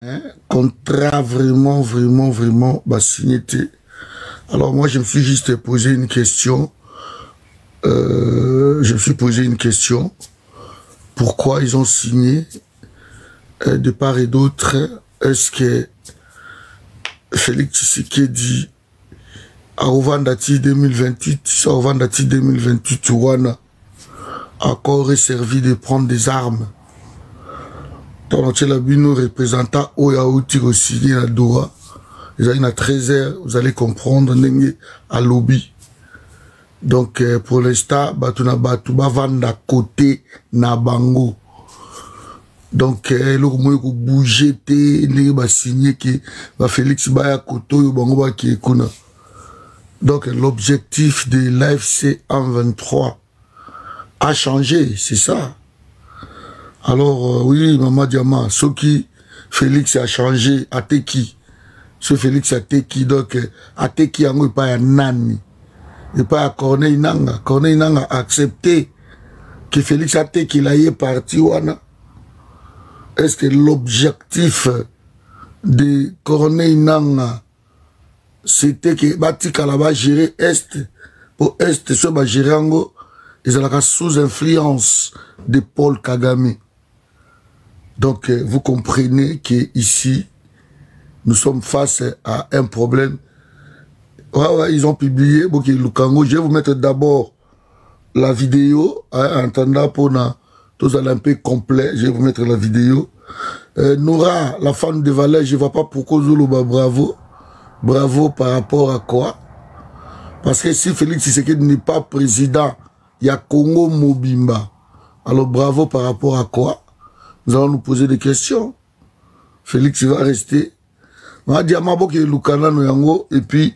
Hein, contrat vraiment, bah, signé. Alors moi, je me suis juste posé une question. Pourquoi ils ont signé de part et d'autre? Est-ce que Félix Tshisekedi a Ovandati 2028, ça Ovandati 2028, Ouana a encore servi de prendre des armes? Donc, nos représentants Oyaouti aussi à Doha. Ils ont à 13h, vous allez comprendre, à lobby. Donc, pour l'instant, Batuna Batouba vanda côté Nabango. Donc, le moyen bouger, il va signer que Félix Baya Koto, Bango qui est kuna. Donc, l'objectif de l'AFC 123 a changé, c'est ça. Alors, oui, Maman Diama, ce qui Félix a changé, à Teki. Ce Félix a Teki, donc, à Teki, il n'y a pas un nani. Il n'y a pas à Corneille Nanga. Corneille Nanga a accepté que Félix a Teki, il est parti, wana. Est-ce que l'objectif de Corneille Nanga, c'était que Batika là-bas gérer Est, pour Est, ce va gérer Ango, ils ont sous influence de Paul Kagame. Donc, vous comprenez qu'ici, nous sommes face à un problème. Ouais, ils ont publié, bon, Lukango, je vais vous mettre d'abord la vidéo, en attendant pour tous les un peu complet, je vais vous mettre la vidéo. Nora, la femme de Valais, je ne vois pas pourquoi Zoulouba, bravo. Bravo par rapport à quoi? Parce que si Félix Tshisekedi n'est pas président, il y a Congo Mobimba. Alors bravo par rapport à quoi? Nous allons nous poser des questions. Félix va rester. On dit à Mabo qui est Lukana Noyango. Et puis,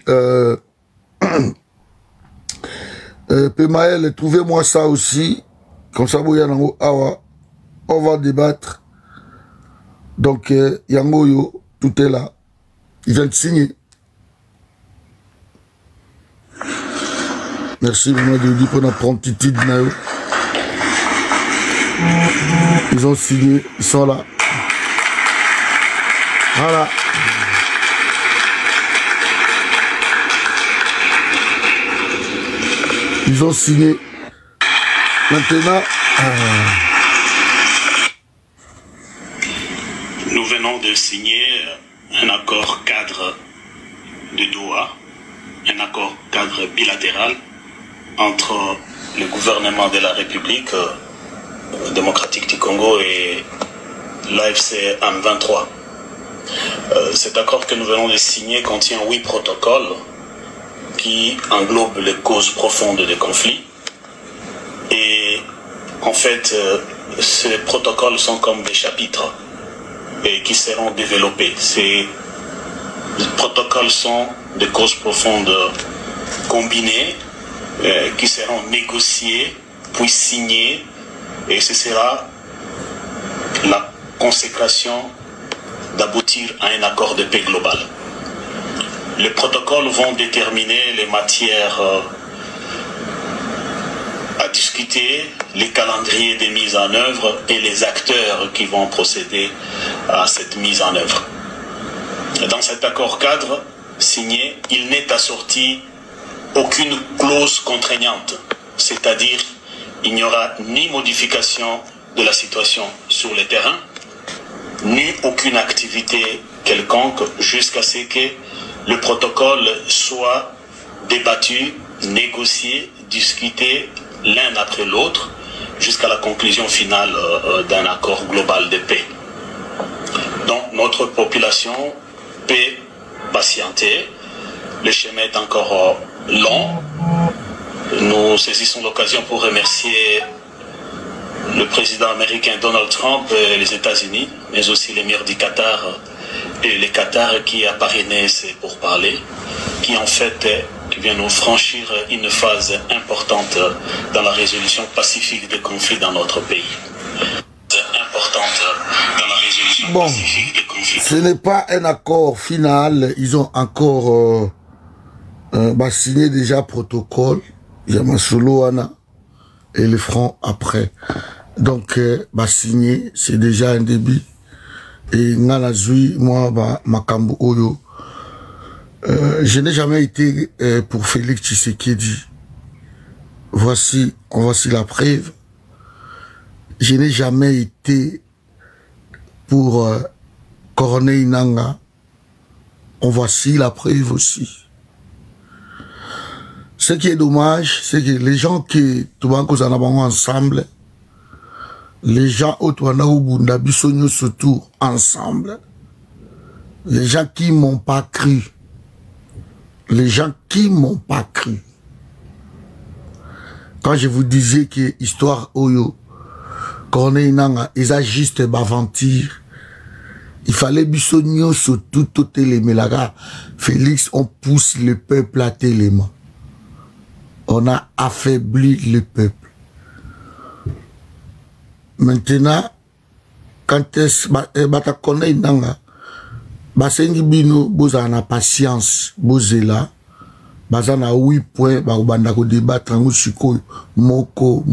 Pemaël, trouvez-moi ça aussi. Comme ça, on va débattre. Donc, Yango Yo, tout est là. Il vient de signer. Merci, Maman Dodi, pour notre promptitude. Ils ont signé, ils sont là. Voilà. Ils ont signé. Maintenant, nous venons de signer un accord cadre de Doha, un accord cadre bilatéral entre le gouvernement de la République démocratique du Congo et l'AFC M23. Cet accord que nous venons de signer contient 8 protocoles qui englobent les causes profondes des conflits. Et en fait, ces protocoles sont comme des chapitres et qui seront développés. Ces protocoles sont des causes profondes combinées qui seront négociées, puis signées, et ce sera la consécration d'aboutir à un accord de paix global. Les protocoles vont déterminer les matières à discuter, les calendriers de mise en œuvre et les acteurs qui vont procéder à cette mise en œuvre. Dans cet accord cadre signé, il n'est assorti aucune clause contraignante, c'est-à-dire il n'y aura ni modification de la situation sur le terrain, ni aucune activité quelconque jusqu'à ce que le protocole soit débattu, négocié, discuté l'un après l'autre jusqu'à la conclusion finale d'un accord global de paix. Donc notre population peut patienter, le chemin est encore long. Nous saisissons l'occasion pour remercier le président américain Donald Trump et les États-Unis, mais aussi l'émir du Qatar et le Qatar qui a parrainé ces pourparlers, qui en fait qui vient nous franchir une phase importante dans la résolution pacifique des conflits dans notre pays. Importante dans la résolution pacifique des conflits. Ce n'est pas un accord final, ils ont encore signé déjà protocole, Yamasoloana et les francs après. Donc, signé, c'est déjà un début. et ngala zui moi makambo oyo. Je n'ai jamais été pour Félix Tshisekedi. Voici la preuve. Je n'ai jamais été pour Corneille Nangaa. Voici la preuve aussi. Ce qui est dommage, c'est que les gens qui sont ensemble, les gens qui sont surtout ensemble, les gens qui m'ont pas cru, les gens qui m'ont pas cru. Quand je vous disais que histoire Oyo, Corneille Nangaa, ils a juste aventure. Il fallait bisogno sur tout les Melaga. Félix, on pousse le peuple à télément. On a affaibli le peuple. Maintenant, quand est-ce que Corneille Nangaa, basengi bino bozana patience, bozela, bazana 8 points, banda ko débattre en sikoyo, moko,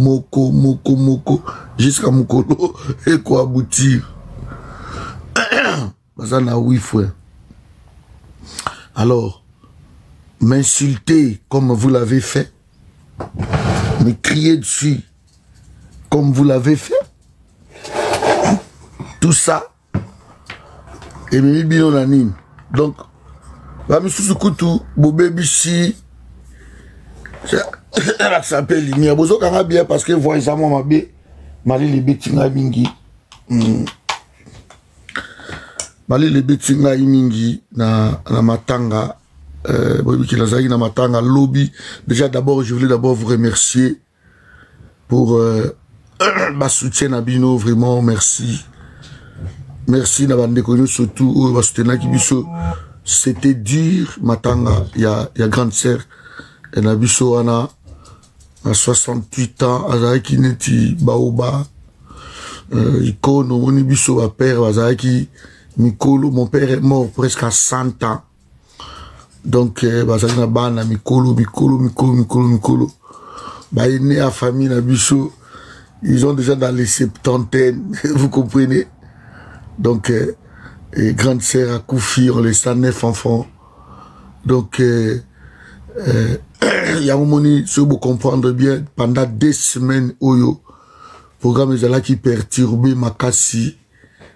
jusqu'à mokolo, et quoi aboutir. Bazana 8 fois. Alors, m'insulter comme vous l'avez fait, me crier dessus comme vous l'avez fait, tout ça, et me bino nanine. Donc, va me sous-coutou, bobé bichi, ça s'appelle l'imia. Bozo kanga bien parce que voyez ça, moi, ma bé, mali les bétinga mingi. Mali les bétinga mingi na matanga. Na matanga lobby. Déjà d'abord, je voulais d'abord vous remercier pour ma soutien à Bino, vraiment merci. Merci Nabande Konyo surtout c'était dur matanga. Il y a grande sœur et Nabiso Ana à 68 ans Azaki Neti Baoba Ikono Onibiso à père Azaki Mikolo. Mon père est mort presque à 100 ans. Donc, Bazana Bana, Mikolo. Bah, il est né à famille, Nabiso. Ils ont déjà dans les 70, vous comprenez. Donc, grande sœur à Koufi, on les a 9 enfants. Donc, il y a un moment, si vous comprendre bien, pendant 2 semaines, Oyo, programme là qui perturbé Makassi,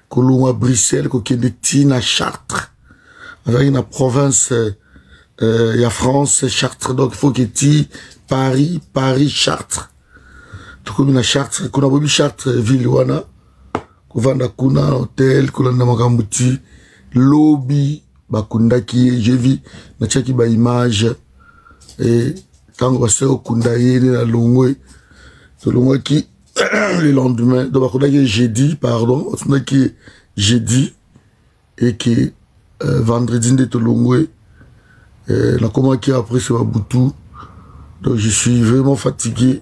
Kolonga Bruxelles, Kokendetine à Chartres. Dans la province, il y a France, Chartres, donc il faut que tu Paris, Chartres. Tout comme une Chartres, qu'on a beau Chartres, ville wana, qu'on vend kuna hôtel, qu'on a makambuti, lobby, bakunda qui, j'ai vu, na tchaki ba image, et quand on va se au kunda yene na longwe, c'est longwe qui, le lendemain, donc bakunda qui jeudi, pardon, qui jeudi, et qui, vendredi de Tolongwe, la commande qui a après c'est Boutou. Donc je suis vraiment fatigué.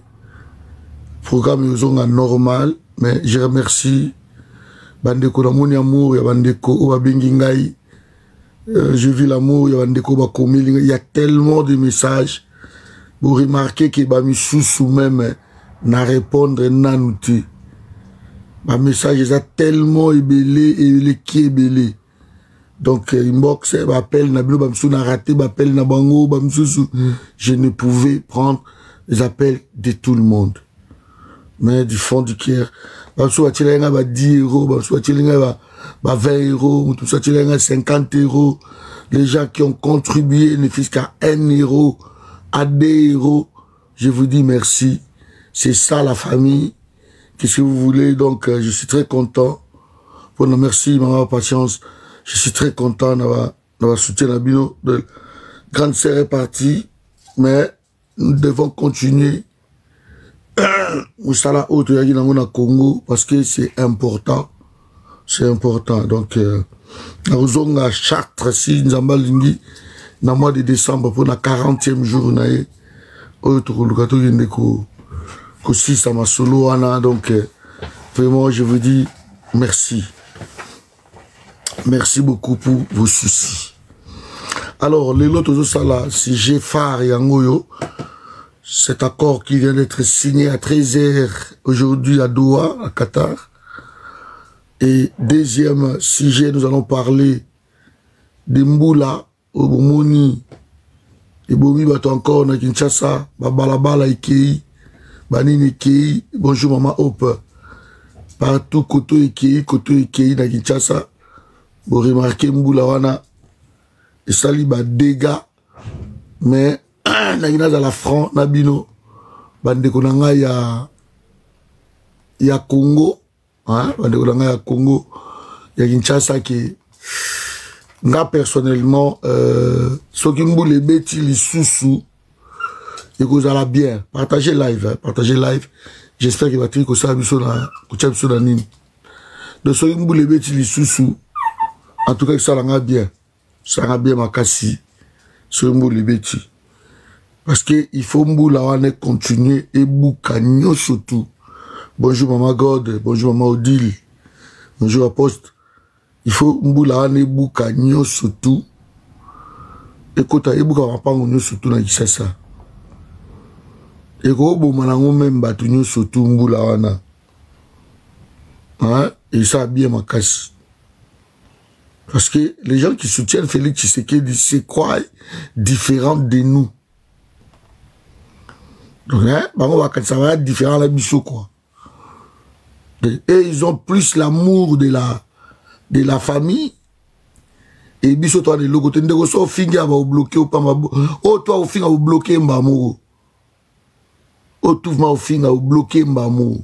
Programme est normal, mais je remercie Bandeko Lamoni Amour, il y a Bandeko Obabengingai. Je vis l'amour, il y a Bandeko Bakomeli. Il y a tellement de messages. Vous remarquez que Bamisou même n'a répondre nanouté. Ma message est tellement ébélé et il est qui ébélé. Donc, inbox, appel, je ne pouvais prendre les appels de tout le monde. Mais du fond du cœur, 10 €, 20 €, 50 €. Les gens qui ont contribué ne font qu'à 1 €, à 2 €. Je vous dis merci. C'est ça la famille. Qu'est-ce que vous voulez? Donc, je suis très content. Pour nous, merci, maman, patience. Je suis très content d'avoir soutien à Bino. De grande sœur est partie, mais nous devons continuer. Moussala autre yagi na Congo parce que c'est important. C'est important. Donc, nous avons à Chartres, si nous avons lingi, dans le mois de décembre, pour la 40e jour, donc, vraiment, je vous dis merci. Merci beaucoup pour vos soucis. Alors, les autres là, si j'ai phare et Angoyo, cet accord qui vient d'être signé à 13 h aujourd'hui à Doha, à Qatar, Et deuxième sujet, nous allons parler de Mboula, Obomoni, et Bomi bato encore na Kinshasa, Babalabala Ikei, Banini Ikei, bonjour maman Hope, partout Koto Ikei na Kinshasa, vous remarquez Mboula wana, et ça li ba dégâts, mais na gina la franc, Nabino, bandeko nanga ya Congo, hein, bandeko nanga ya Congo, ya Kinshasa qui nga personnellement, ce qui me les bêtis, les sous-sous, et que vous allez bien. Partagez live, hein, partagez live. J'espère qu'il va tirer que ça, que nini. De ce qui me les bêtis, les sous-sous, en tout cas, ça va bien. Ça va bien, ma cassie. Ce qui me les bêtis. Parce que il faut me continuer et boucagnon surtout. Bonjour, maman God, bonjour, maman Odile, bonjour, Aposte. Il faut Mboula ne bouka nyo surtout. Écoute, il bouka pas nyo surtout na Kinshasa. Et ko bo manango même batu nyo surtout Mboula wana. Hein? Et ça a bien ma casse. Parce que les gens qui soutiennent Félix Tshisekedi, c'est quoi différent de nous. Donc, hein, ça va être différent la bicho quoi. Et ils ont plus l'amour de la famille. Et biso toi de logo tende ko so finga va bloquer ou pas oh toi au finga au bloquer mbamo. Oh tout ma au finga au bloquer mbamo.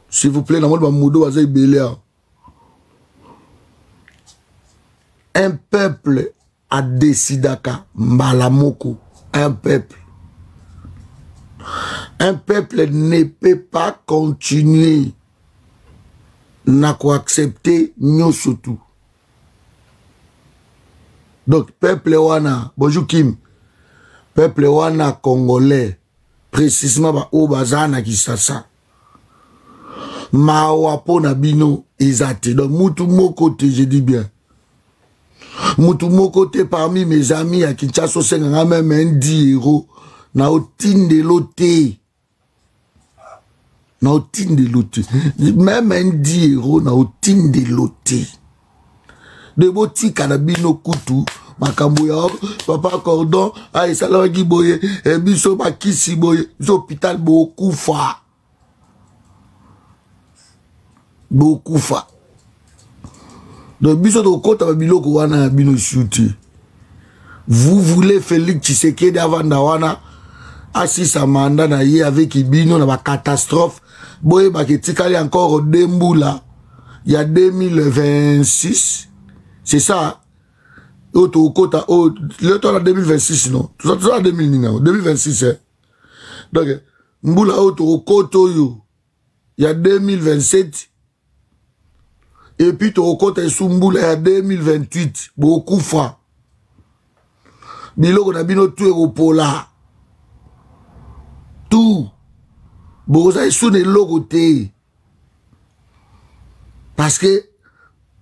S'il vous plaît, na mo ba modo azay belia. Un peuple a décidé ka mbalamoko, un peuple. Un peuple ne peut pas continuer n'a qu'à accepter nous surtout. Donc, peuple wana, bonjour Kim, peuple wana congolais, précisément au bazana qui sasa. Mawapo na bino ezate. Donc, moutou mon côté, je dis bien. Moutou mon côté parmi mes amis à Kinshasa, c'est même un 10 euros. Na otine de loté. Na otine de loté. Même un 10 euros na otine de loté. De boti kanabino kutu. Makambo ya papa cordon. Aïe salama giboye. Et biso bakisi boye. Hôpital beaucoup fa. Beaucoup fa. De biso do kota babiloko wana bino chuti. Vous voulez Félix Tshisekedi avant dawana. Assis sa mandat na ye avec Ibino na ba catastrophe. Boye ba ketikali encore Demboula. Il y a 2026. C'est ça. Auto kota le temps en 2026 non. Tout ça en 2026 hein. Donc Mboula auto koto yo. Il y a 2027. Et puis to kota sous Mboula il y a 2028. Beaucoup fois. Biloko na bino tout europola. Tout. Boza sous les logotés. Parce que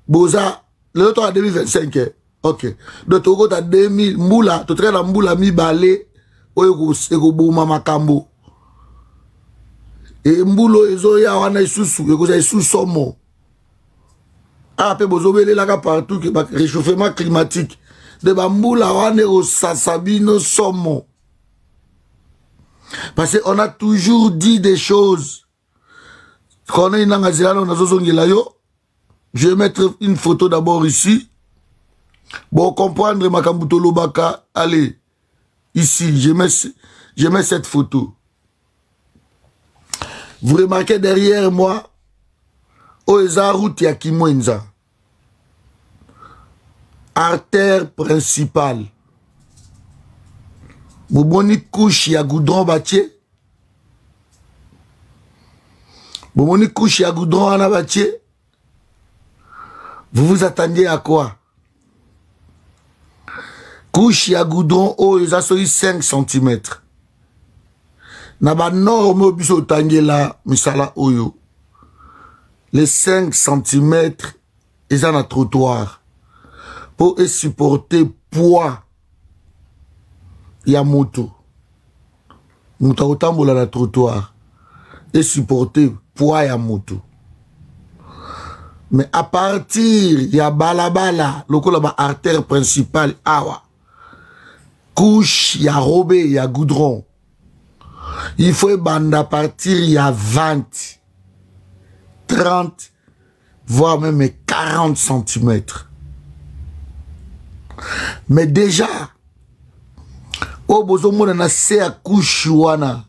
Boza, le temps à 2025, ok. De Togo à 2000, Mboula, tu traînes la Mboula mi balé, ego bouma makambo. Et Mboulo ezo ya wana sous ego za sous somo. Ah, pe bozo bele la partout que réchauffement climatique. De Mboula wana o sasabino somo. Parce qu'on a toujours dit des choses. Quand on est dans je vais mettre une photo d'abord ici. Pour comprendre Makambuto Lobaka, allez, ici, je mets cette photo. Vous remarquez derrière moi, Oeza route Yakimwenza. Artère principale. Boboni couche ya goudron bâtier. Boboni couche ya goudron ana bâtier. Vous vous attendiez à quoi? Couche ya goudron oh ils a 5 cm. Naba norme biso tangela misala oyo. Les 5 cm ils ont un trottoir pour supporter poids. Il y a moto. Moto autambola la trottoir et supporter poids ya moto. Mais à partir, il y a balabala, le artère principale, awa. Couche, il y a robé, il y a goudron. Il faut bande à partir, il y a 20, 30, voire même 40 cm. Mais déjà, au besoin de na se à couche wana.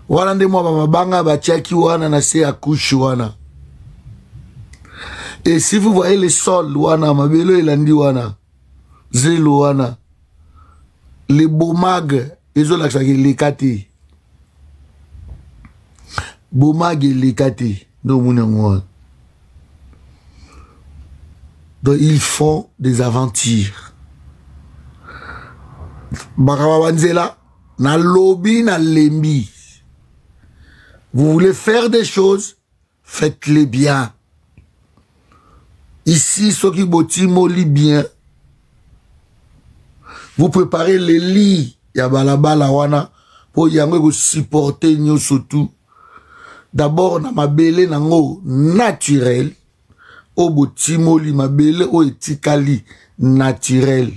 Wana nde mwa mabanga bachaki wana na se à couche wana. Et si vous voyez les sols wana, mabelo elandi wana, zelo wana, les bomag, ils ont l'accès les kati. Bomag et les kati. Donc ils font des aventures. Bakawabanzela, na lobby, na lembi. Vous voulez faire des choses, faites-les bien. Ici, ceux qui botiment lit bien. Vous préparez les lits, ya balabala wana, pour yango supporter nyo surtout. D'abord, na mabele nango naturel. Au botimo li mabele au etikali naturel.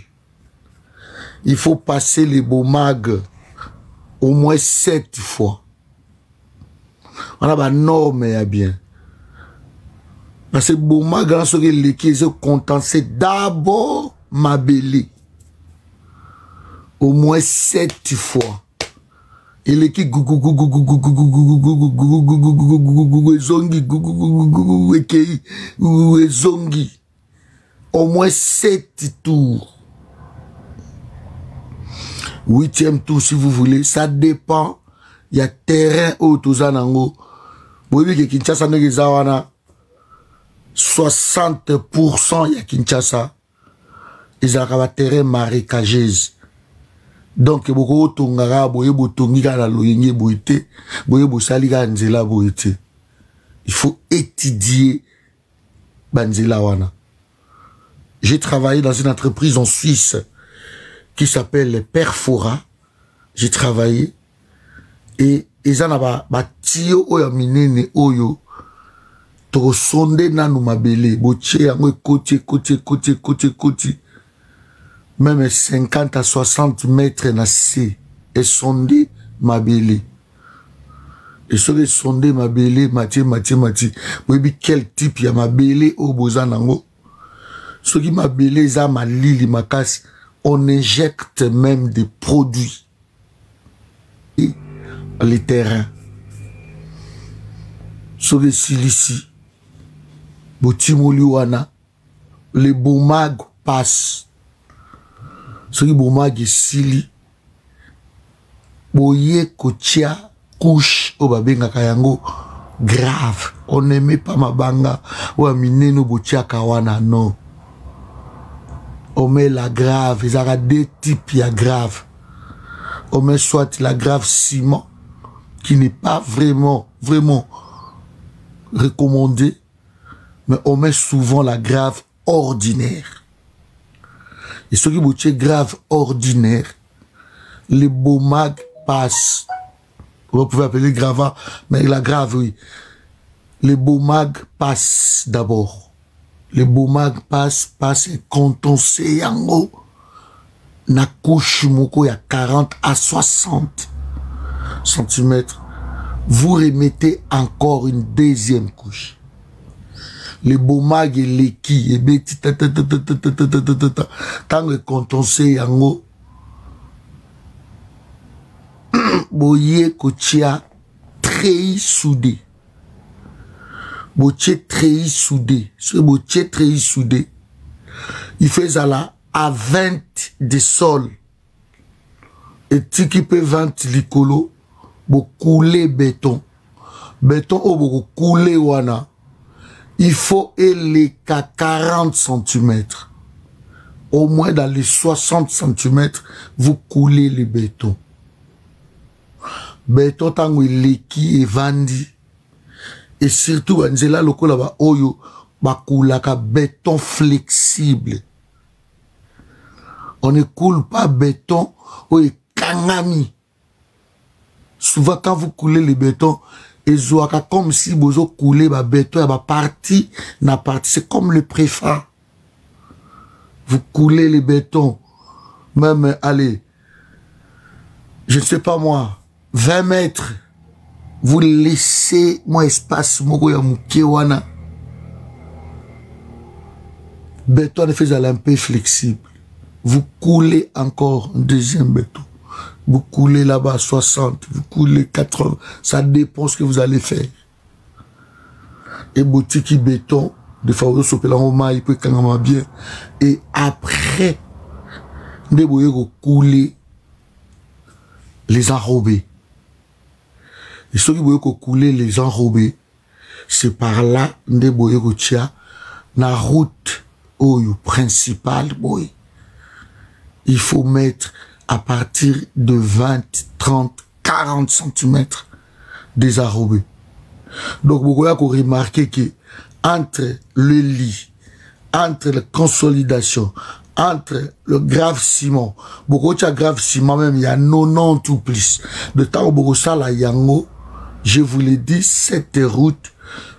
Il faut passer les bomags au moins 7 fois. On a ba norme ya bien. Parce que bomags, on serait les qui se contenser d'abord mabele. Au moins 7 fois. Et les qui zongi. Au moins 7 tours. 8e tour si vous voulez. Ça dépend. Il y a terrain au Touzanango. Vous voyez que Kinshasa n'est que 60% il y a Kinshasa. Ils ont un terrain marécageux. Donc, beaucoup de tongara, beaucoup de tongiga la loyenge boite, beaucoup de saliga nzela boite. Il faut étudier banzela wana. J'ai travaillé dans une entreprise en Suisse qui s'appelle Perfora. J'ai travaillé et ils en ont tio oya minene oyo to sonde nanu mabele boche yango côté. Même 50 à 60 mètres na C et sondé mabele. Et sur les sondé mabele, mati. Vous voyez quel type y a mabele au bozanango. Ce qui mabele za malili makas, on injecte même des produits. Et les terrains. Sur les silici, botimoliwana, les bomag passent. Ce qui bomag sili, boye kotia couche au babenga kayango grave. On n'aimait pas mabanga ou amine no botia kawana non. On met la grave, ils ont deux types ya grave. On met soit la grave ciment qui n'est pas vraiment recommandée, mais on met souvent la grave ordinaire. Et ce qui est grave ordinaire, les bomag passent. Vous pouvez appeler grava, mais la grave, oui. Les bomag passent d'abord. Les bomag passent et quand on sait yango, na couche moko ya 40 à 60 cm, vous remettez encore une deuxième couche. Les bomag et les qui, et beti, tant que quand on sait yango, boye kotia très soudé. Boche très soudé. Ce boche très soudé. Il fait ça là à 20 de sol. Et tu qui peut 20 licolo, bo couler béton. Béton au bo couler wana. Il faut aller qu'à 40 cm. Au moins dans les 60 cm, vous coulez le béton. Béton tango leki et vandi. Et surtout, anzela loko la ba oyo, ba koulaka béton flexible. On ne coule pas béton oyo kangami. Souvent quand vous coulez le béton, Et zoaka comme si bozo coulé ba béton ba partie na partie. C'est comme le préfa. Vous coulez les bétons. Même, allez, je ne sais pas moi, 20 mètres. Vous laissez mon espace, mon wana. Béton est fait un peu flexible. Vous coulez encore un deuxième béton. Vous coulez là-bas 60, vous coulez 80. Ça dépend ce que vous allez faire. Et boutique béton, des fois vous sopez là il peut quand même bien. Et après, vous coulez les enrobés. Et ceux qui vous couler les enrobés, c'est par là vous tia la route principale. Il faut mettre à partir de 20, 30, 40 cm des enrobés. Donc vous pouvez remarquer que entre le lit, entre la consolidation, entre le grave ciment, beaucoup de grave ciment même, il y a 90 ou plus. De temps où beaucoup ça la yango, je vous l'ai dit, cette route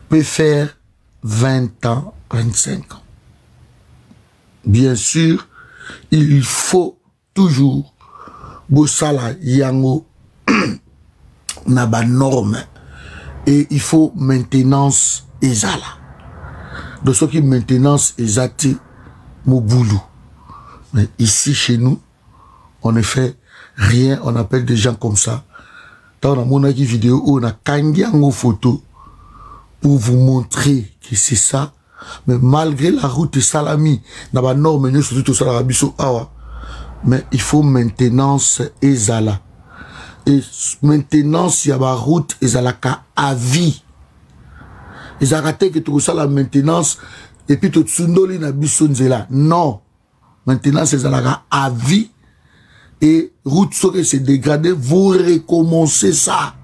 peut faire 20 ans, 25 ans. Bien sûr, il faut toujours bosala yango na ba norme et il faut maintenance ezala. De ce qui maintenance ezati moboulou. Mais ici chez nous, on ne fait rien, on appelle des gens comme ça. Dans la mon vidéo, on a kangi en photo pour vous montrer que c'est ça. Mais malgré la route de Salami, n'a pas norme, nous surtout sur la biso awa. Mais il faut maintenance ezala. Et maintenance, il y a la route ezala ka à vie. Ils arrêtent que tout ça la maintenance et puis tout tsundoli na biso nzela. Non. Maintenance ezala à vie. Et route serait se dégrader, vous recommencez ça.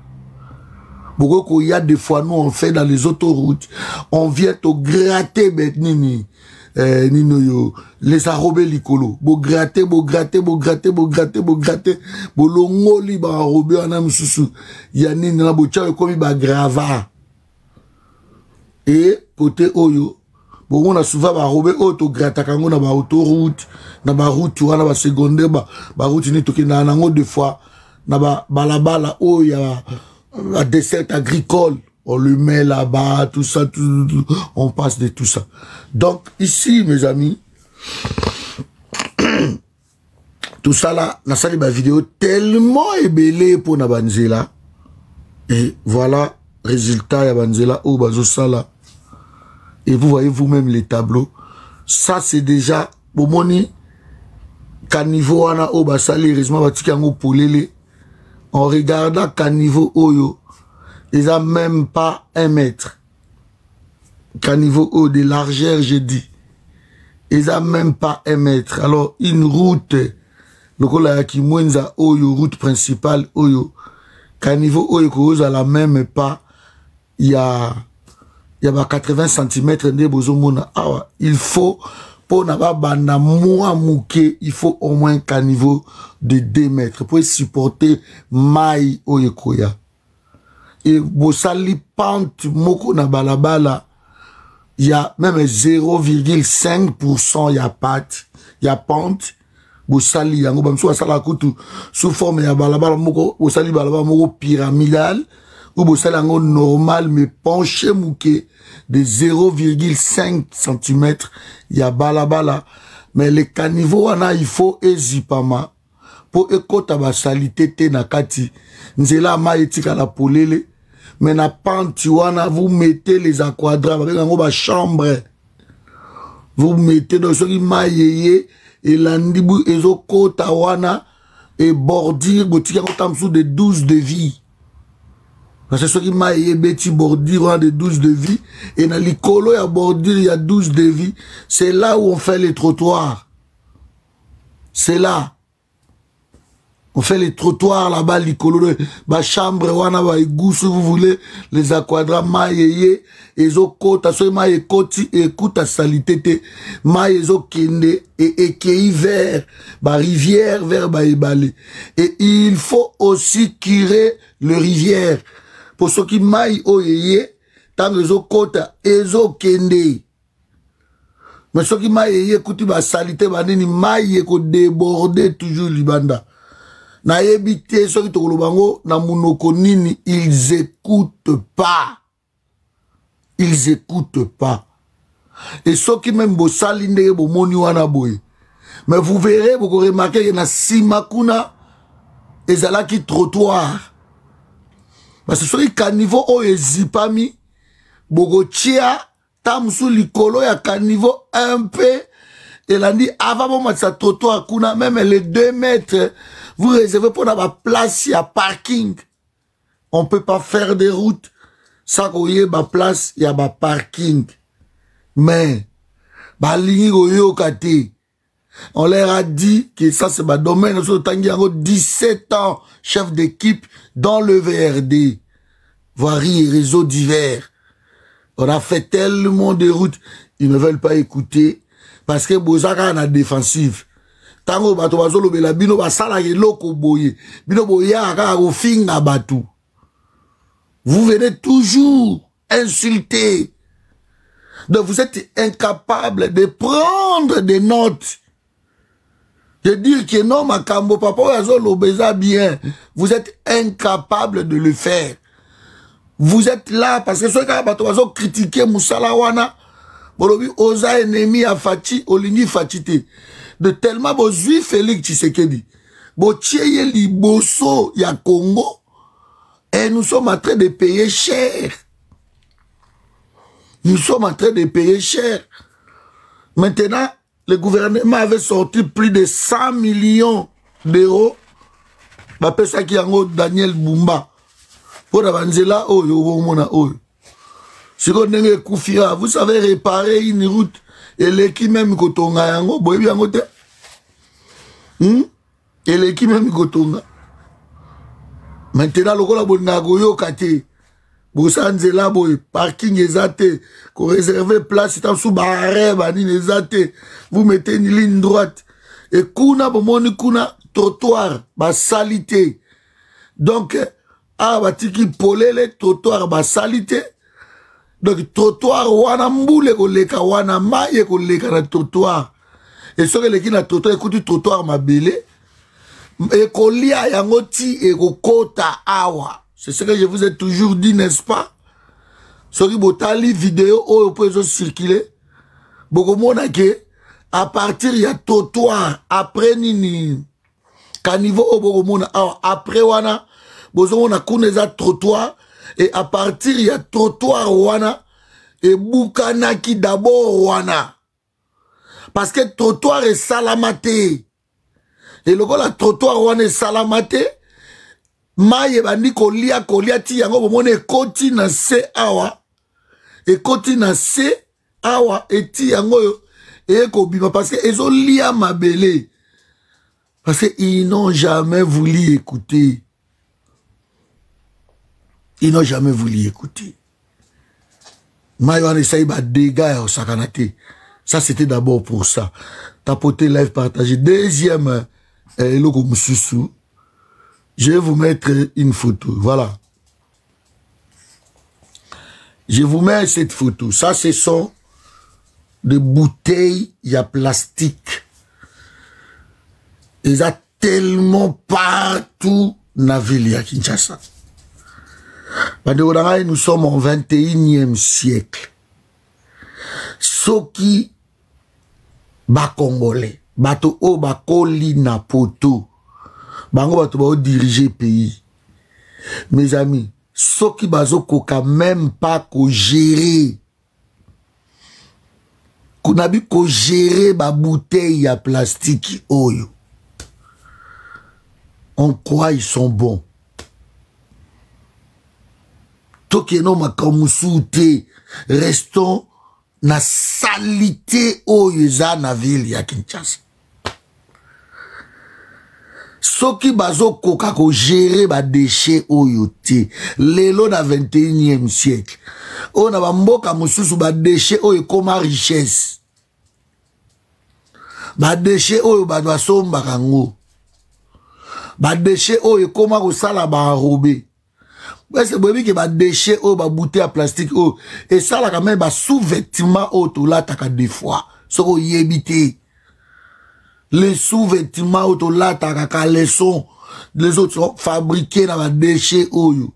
Beaucoup il y a des fois nous on fait dans les autoroutes, on vient te gratter nini les arrobés licolo, bo gratter, bolongoli ba arrobé en am susu, ya nini na bocha comme ba grava. Et côté oyo bon, on a souvent barobé auto gratta kango na ba autoroute, na ba route wana ba secondaire ba route ni toki na nango deux fois na ba balabala o ya la dessert agricole, on le met là-bas, tout ça, tout, on passe de tout ça. Donc ici mes amis, tout ça là, la salle de ma vidéo tellement ébélé pour na banzela. Et voilà résultat ya banzela o bazo sala. Et vous voyez vous-même les tableaux. Ça, c'est déjà, bomoni, caniveau wana o basali, heureusement, batiki yango polele. En regardant caniveau oyo, ils ont même pas 1 mètre. Caniveau o de largeur, j'ai dit. Ils ont même pas 1 mètre. Alors, une route, le kola yaki mwenza oyo, route principale oyo, caniveau oyo ko à la même pas, il y a 80 cm de bozomona. Il faut, pour n'avoir banda moua mouké, il faut au moins un caniveau de 2 mètres pour supporter maï oyekoya. Et bosali pente moko na balabala, il y a même 0,5% il y a pâte, il y a pente. Bosali yango bamso asala kutu sous forme ya balabala moko, bosali balabala moko pyramidal. Ou bosali yango normal mais penché mouké de 0,5 cm ya balabala. Mais les caniveaux wana il faut ezipama pour ekota ba salité te na kati nzela ma etika la polele. Mais na panti wana vous mettez les aquadrats avec yango ba chambre. Vous mettez dans ce qui ma yeye et landibu ezokota wana et bordure botika kotam sous de 12 de vie. Parce que ce qui m'a petit bordure de 12 de vie, et dans l'icolo, il y a bordure, il y a 12 de vie. C'est là où on fait les trottoirs. C'est là. On fait les trottoirs là-bas, l'icolo, la chambre, wana, ba égout, si vous voulez, les aquadrats, maïe, ezo kota, so maïe koti, écoute à salité, maïe ezo kende, et ekei vers, ba rivière, vers ba ebale. Et il faut aussi curer le rivière. pour ceux qui maillent au yé, tant que zo kota, ezo kende. Mais ceux qui maillent écoute, ba salité, ba nini maille ko déborder toujours libanda. Na yebite, ceux qui te kolobango, na munoko nini, ils écoutent pas. Ils écoutent pas. Et ceux qui même bo salinde, bo moni wana boy. Mais vous verrez, vous remarquez qu'il y a Simakuna et Zala qui trottoir. Parce que sur les caniveaux, oh, ezipami, Bogotia, Tamsou, Likolo, il y a caniveau un peu. Et là, dit, avant de sa trottoir, kuna, même les 2 mètres, vous réservez pour la place, il y a parking. On ne peut pas faire des routes. Ça, qu'il y a ma place, il y a ma parking. Mais, ligne, on leur a dit que ça, c'est ma domaine. 17 ans, chef d'équipe dans le VRD. Voirie et réseaux divers. On a fait tellement de routes. Ils ne veulent pas écouter. Parce que Bozaka en a défensive. Tango bato bazolo bela bino basala ke loko boye. Bino boya aka au finga batu. Vous venez toujours insulter. Donc vous êtes incapable de prendre des notes. De dire que non, ma cambo papa azolo beza bien. Vous êtes incapable de le faire. Vous êtes là parce que ceux qui ont critiqué Moussala Wana, bolobi oza ennemi à Fati, olingi Fatite. De tellement bo zui Félix Tshisekedi. Bo tieye liboso ya Congo. Et nous sommes en train de payer cher. Nous sommes en train de payer cher. Maintenant, le gouvernement avait sorti plus de 100 millions d'euros. Bah, ça qui en Daniel Bumba. Pour la banzela, oh, yo, mona, oh. Si on a Koufira, vous savez réparer une route. Et l'équipe même Kotonga yango, boy bien côté. Et l'équipe même Kotonga. Maintenant, le gars bon nagoyo kate. Bosanzela boy, parking ezate, ko réserver place dans sous barre bani ezate. Vous mettez une ligne droite. Et kuna bomoni kuna trottoir, ba salité. Donc ah batiki polele trottoir ba salité. Donc trottoir wana mbule ko leka wana maye ko leka na trottoir. Et ce que les qui na trottoir écoute trottoir ma belé. Et ko lia yango ti et ko kota awa. C'est ce que je vous ai toujours dit, n'est-ce pas? Ce qui botali vidéo au peut circuler. Beaucoup mona ke à partir il y a trottoir après nini caniveau au beaucoup mona après wana bozo mona kuneza trottoir et à partir il y a trottoir wana et bukanaki d'abord wana parce que trottoir est salamate et le la trottoir wana est salamate. Maye bandi kolia ti yango bomone koti na se awa e koti na se awa eti yango yo e ko bima parce que ezo lia mabele parce que ils n'ont jamais voulu écouter. Ils n'ont jamais voulu écouter. Maye wana essaye ba dégâts au sakanate. Ça c'était d'abord pour ça. Tapoter live partager. Deuxième eloko mususu. Je vais vous mettre une photo. Voilà. Je vous mets cette photo. Ça, ce sont des bouteilles, il y a plastique. Il y a tellement partout dans la ville à Kinshasa. Nous sommes au 21e siècle. Soki ba Congolais, bato o ba koli na poto. Bango bato ba diriger pays. Mes amis, ceux qui bazo koka même pas ko gérer. Kunabi ko gérer ba bouteille à plastique oyo. On croit ils sont bons. Tokeno makamusute, restons na salité oyo za na ville ya Kinshasa. Soki bazo koka ko gérer ba déchets oyote lelo na 21e siècle on a bamboka mususu ba déchets oyo koma richesse ba déchets oyo ba doit somba kango ba déchets oyo koma ko sala ba robé c'est boyebi que ba déchet oh ba bouteille à plastique oh et ça là quand même ba sous-vêtements oh tout là taka des fois so yebité les sous-vêtements oh tout là taka leçon les autres sont fabriqués dans ba déchet oh yo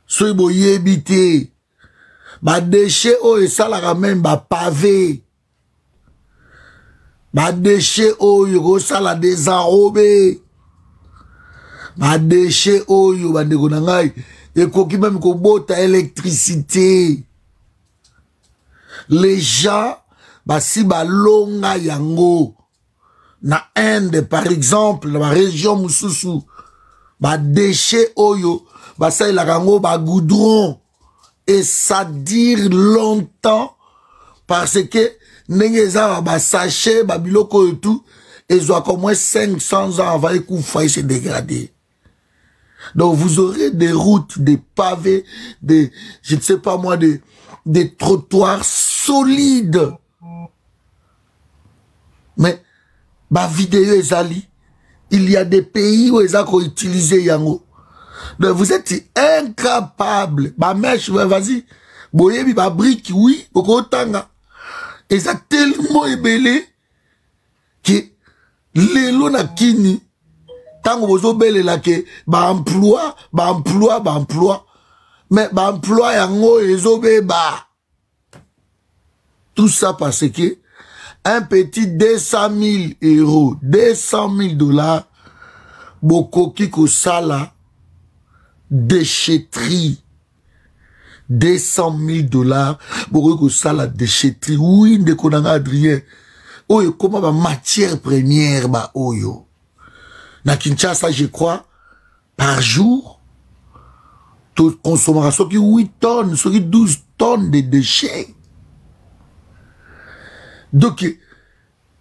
so yebité ba déchet oh et ça là quand même ba pavé ba déchet oh yo ça là désenrobé ba déchet oyo bandeko na ngai ekoki même kobota électricité les gens basi balonga yango na Inde par exemple na région mususu ba déchet oyo basaila kango ba goudron et ça dure longtemps parce que ndenge za ba sachet ba biloko et tout ils ont au moins 500 ans avant que faille se dégrader. Donc vous aurez des routes, des pavés, des, je ne sais pas moi, des trottoirs solides. Mais, ma vidéo ezali, il y a des pays où ils ont utilisé yango. Donc vous êtes incapable. Ma mèche, vas-y. Boyebi, ma brique, oui, okotanga. Ils ont tellement ébélé que lelo na kini. Tango bozo bele la ke ba emploi mais ba emploi yango ezobe ba tout ça parce que un petit 200 000 euros 200 000 dollars bokoki ko sala déchetterie 200 000 dollars bokoki ko sala déchetterie oui ndeko nanga Adrien oyo koma ba matière première ba oyo na Kinshasa, je crois, par jour, toute consommation qui 8 tonnes, ce qui 12 tonnes de déchets. Donc,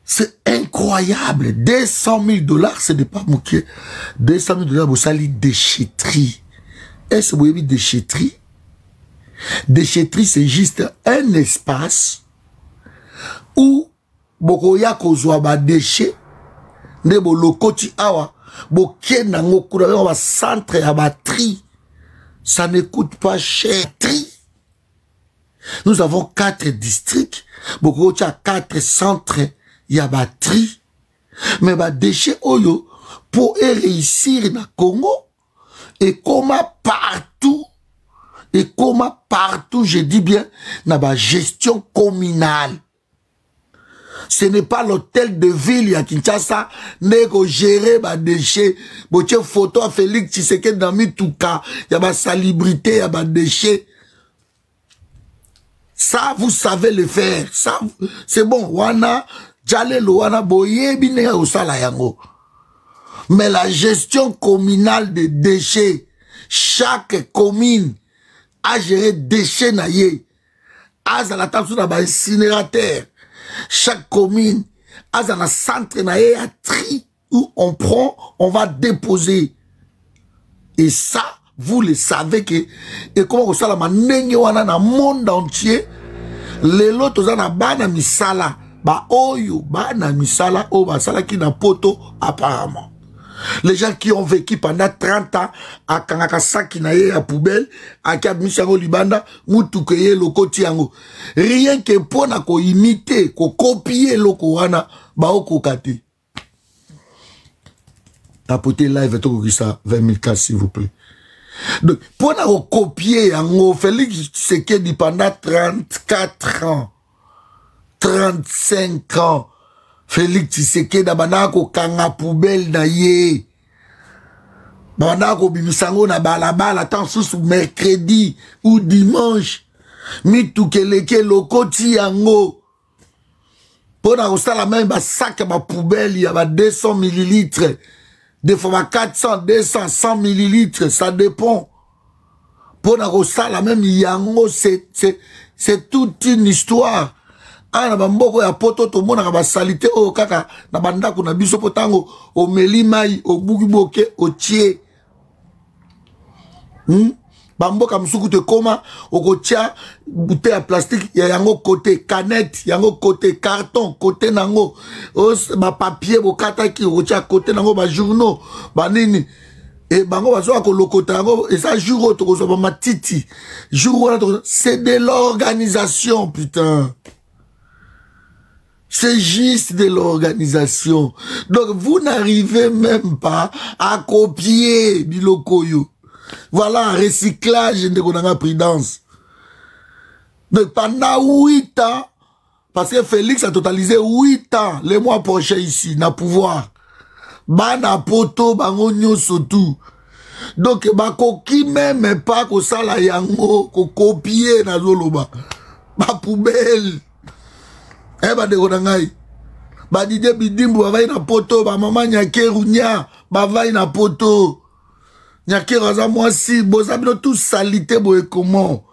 c'est incroyable. 200 000 dollars, ce n'est pas moqué. 200 000 dollars, vous salez déchetterie. Est-ce que vous avez déchetterie? Déchetterie, c'est juste un espace où, bokoya kozwa ba déchets, nde bo lokoti awa bo kena ngokura ba centre ya batterie ça ne coûte pas cher tri. Nous avons 4 districts beaucoup à 4 centres ya batterie mais ba déchets oyo pour réussir na Congo et comment partout je dis bien na ba gestion communale. Ce n'est pas l'hôtel de ville à Kinshasa nego gérer ba déchets. Boche photo à Félix Tshisekedi dans Mituka, y a ba salubrité, y a ba déchets. Ça vous savez le faire. Ça c'est bon. Wana jalelo wana boye bine osala yango. Mais la gestion communale des déchets, chaque commune a géré déchets naïe. Az à la table sur ba incinérateur. Chaque commune a un centre à tri où on prend, on va déposer. Et ça, vous le savez que, et comment vous savez, dans le monde entier, les lots na bana misala, ba oyo, bana misala, o ba sala ki na poto, apparemment. Les gens qui ont vécu pendant 30 ans à Kanakasaki na ye à poubelle, à Kabmishango Libanda, Moutoukeye loko tiango. Rien que pour na ko imiter, ko copier loko wana, ba oko kate. Tapotez live et ça 20 000 cas s'il vous plaît. Donc, pour na ko copier yango, Félix Tshisekedi pendant 34 ans, 35 ans, Félix Tshisekedi banako kanga poubelle na ye. Banako bimisango na balabala tant sous mercredi ou dimanche. Mitukeleke lokoti yango. Pona osala même ba sac ba poubelle ya ba 200 millilitres. Des fois 400, 200, 100 millilitres, ça dépend. Pona osala même yango c'est toute une histoire. Na bamboko ya poto to mona ba salité o kaka na bandako na biso potango o melimai o bugiboke o tie bamboka msuku te koma o kotia bouteille à plastique ya yango côté canette yango côté carton côté nango ba papier bo kata ki o kotia côté nango ba journaux ba nini Et bango bazo ko lokotango et ça jour to ko matiti. Jour c'est de l'organisation putain. C'est juste de l'organisation. Donc vous n'arrivez même pas à copier bilokoyo. Voilà recyclage de konanga prudence. Donc pendant 8 ans parce que Félix a totalisé 8 ans les mois prochains ici na pouvoir. Bana poto bango nyonso tout. Donc bakoki même pas ko sala yango ko copier na zoloba. Ba poubelle. Ba de konangai. Ba Didier Bidimbu ba vai na poto ba mama Nyakeru nya ba vai na poto. Nyakeru aza mwasi bozabino tous salité boye comment?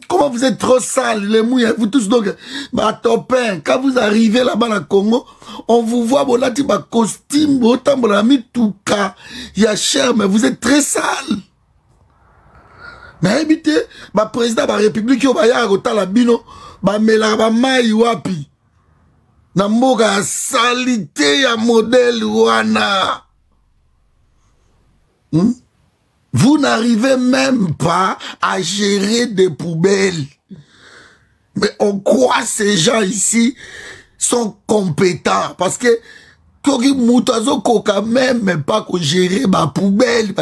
Comment vous êtes trop sales, les mouilles, vous tous donc, bah, topin, quand vous arrivez là-bas à Congo, on vous voit, bon, là, tu vas costume, autant, bon, la mis tout cas, il y a cher, mais vous êtes très sales. Mais évitez, bah, président, bah, république, bah, y'a un la bino, bah, mais là, bah, maï, wapi. Namboga, salité, ya modèle, wana. Vous n'arrivez même pas à gérer des poubelles. Mais on croit ces gens ici sont compétents. Parce que Kogi Moutazo Koka même pas qu'on gérer ma poubelle.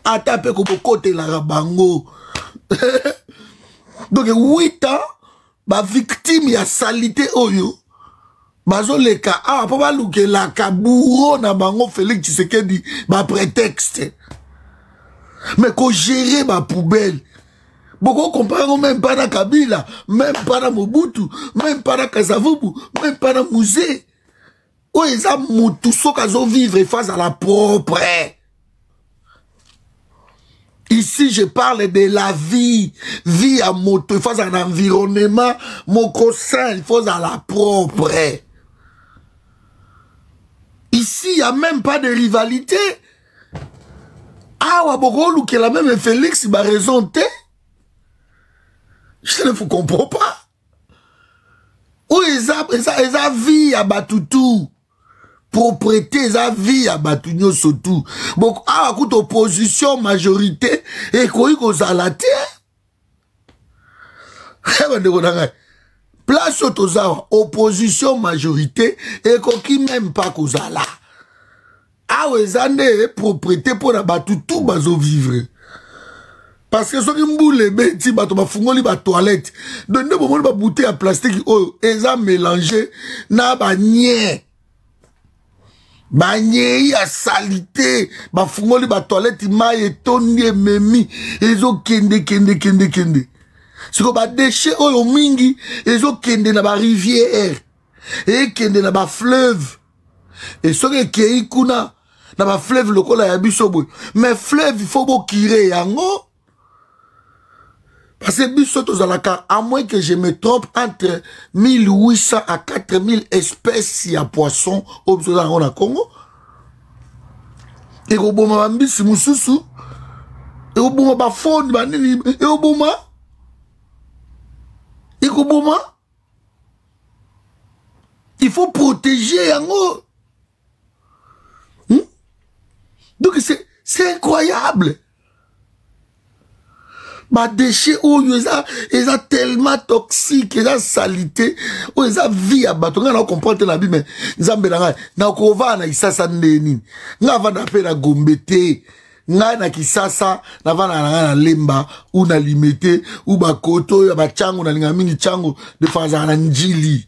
Atape ko côté la rabango. Donc 8 ans, ma victime ya salité oyo. Bazo leka ah papa luke la kabouro na bango Félix Tshisekedi ba prétexte. Mais qu'on gérer ma poubelle. Beaucoup comparent même pas dans Kabila, même pas dans Mobutu, même pas dans Kasavubu, même pas dans Musée. Oh, ils ont tout ce qu'ils ont vivre face à la propre. Ici, je parle de la vie. Vie à moto, face à un environnement, mon cousin, il faut à la propre. Ici, il n'y a même pas de rivalité. Ah, Wabogolou, qui est la même Félix, il a raison, je ne vous comprends pas. Où ils ont vie à Batoutou. Propriété, ils ont vie à Batounio surtout. Donc, ah, écoute, opposition, majorité, et quoi, ils ont la terre. Place aux opposition, majorité, et quoi, qui même pas qu'on a là. Ah ouais, ça n'est propriété pour la Batoutou bazo vivre. Parce que ceux qui mboule les bêtis, bato ba fungoli ba toilette. Donc ne moment ba bouteille à plastique oh, ils ont mélangé na ba nye. Ba nye ya salité, ba fungoli ba toilette ma etoni memi, ils ont kende. C'est que ba déchets oh mingi, ils ont kende na ba rivière. Et kende na ba fleuve. Et ceux qui est kuna na ba fleuve lokola ya biso boy. Mais fleuve il faut bo kire yango. Parce que biso tozalaka à moins que je me trompe entre 1800 à 4000 espèces ya poissons au besoin na Congo. Et au boma mbisi mususu. Et au boma ba faune ba nini et au boma. Et au boma. Il faut protéger yango. Donc c'est incroyable. Bah déchets oh ils ont tellement toxique, ils ont salité, oh ils ont vie à bateau. On comprend la vie mais Zambelanga na kova na isasa ndeni. Nga va na pe na gombete. Nga na kisasa na va na lemba ou na limete ou ba koto ya ba chango na linga mingi chango de faza na njili.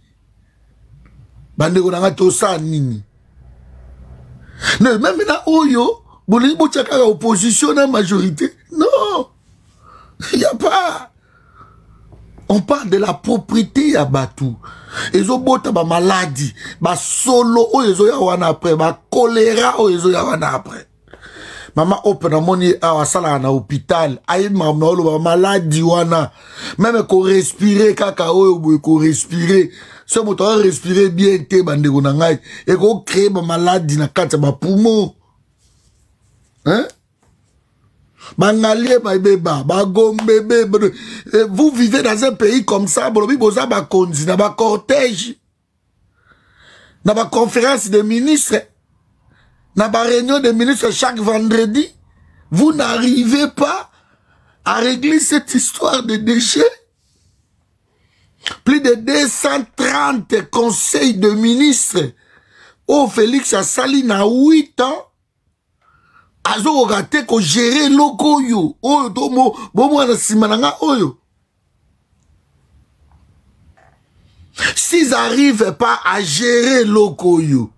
Bande ko na to sa nini. Non, même na oyo Bolé Boutchaka opposition à majorité. Non. Il n'y a pas. On parle de la propriété à Batou. Ils ont beau ma maladie. Ma solo, ils ont après. Ma choléra, ils ont après. Maman open money à sala na hôpital. Aïe maman maladie wana. Même qu'on respirer cacao ou qu'on respirer. Ce moteur respirer bien te bande gonangai et qu'on crée ma maladie na kata ma poumon. Hein? Bangalie ma bébé, bagom bébé. Vous vivez dans un pays comme ça, bolobi boza ba konzi na ba cortège. Na ba conférence des ministres. na ba réunion des ministres chaque vendredi, vous n'arrivez pas à régler cette histoire de déchets. Plus de 230 conseils de ministres. Oh, Félix Assali na 8 ans. Azo raté ko gérer loko yo. Oh, tomo, bomo na simananga oyo. S'ils n'arrivent pas à gérer loko yo.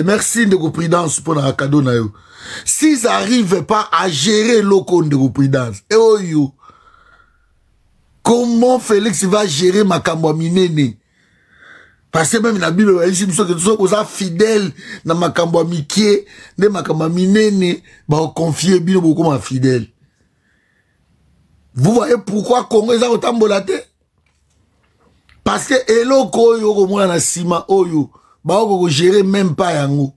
Merci de vos prudence pour la cadeau na yo. S'ils n'arrivent pas à gérer loko de vos prudence. Et oh yo. Comment Félix va gérer ma minene? Parce que même la Bible, ici, nous sommes fidèles dans ma mikie, de ma minene, bah, confier bien beaucoup ma fidèle. Vous voyez pourquoi Congo est autant bolaté? Parce que eloko yo ko mona na sima oyo, bah, on gérer même pas yango.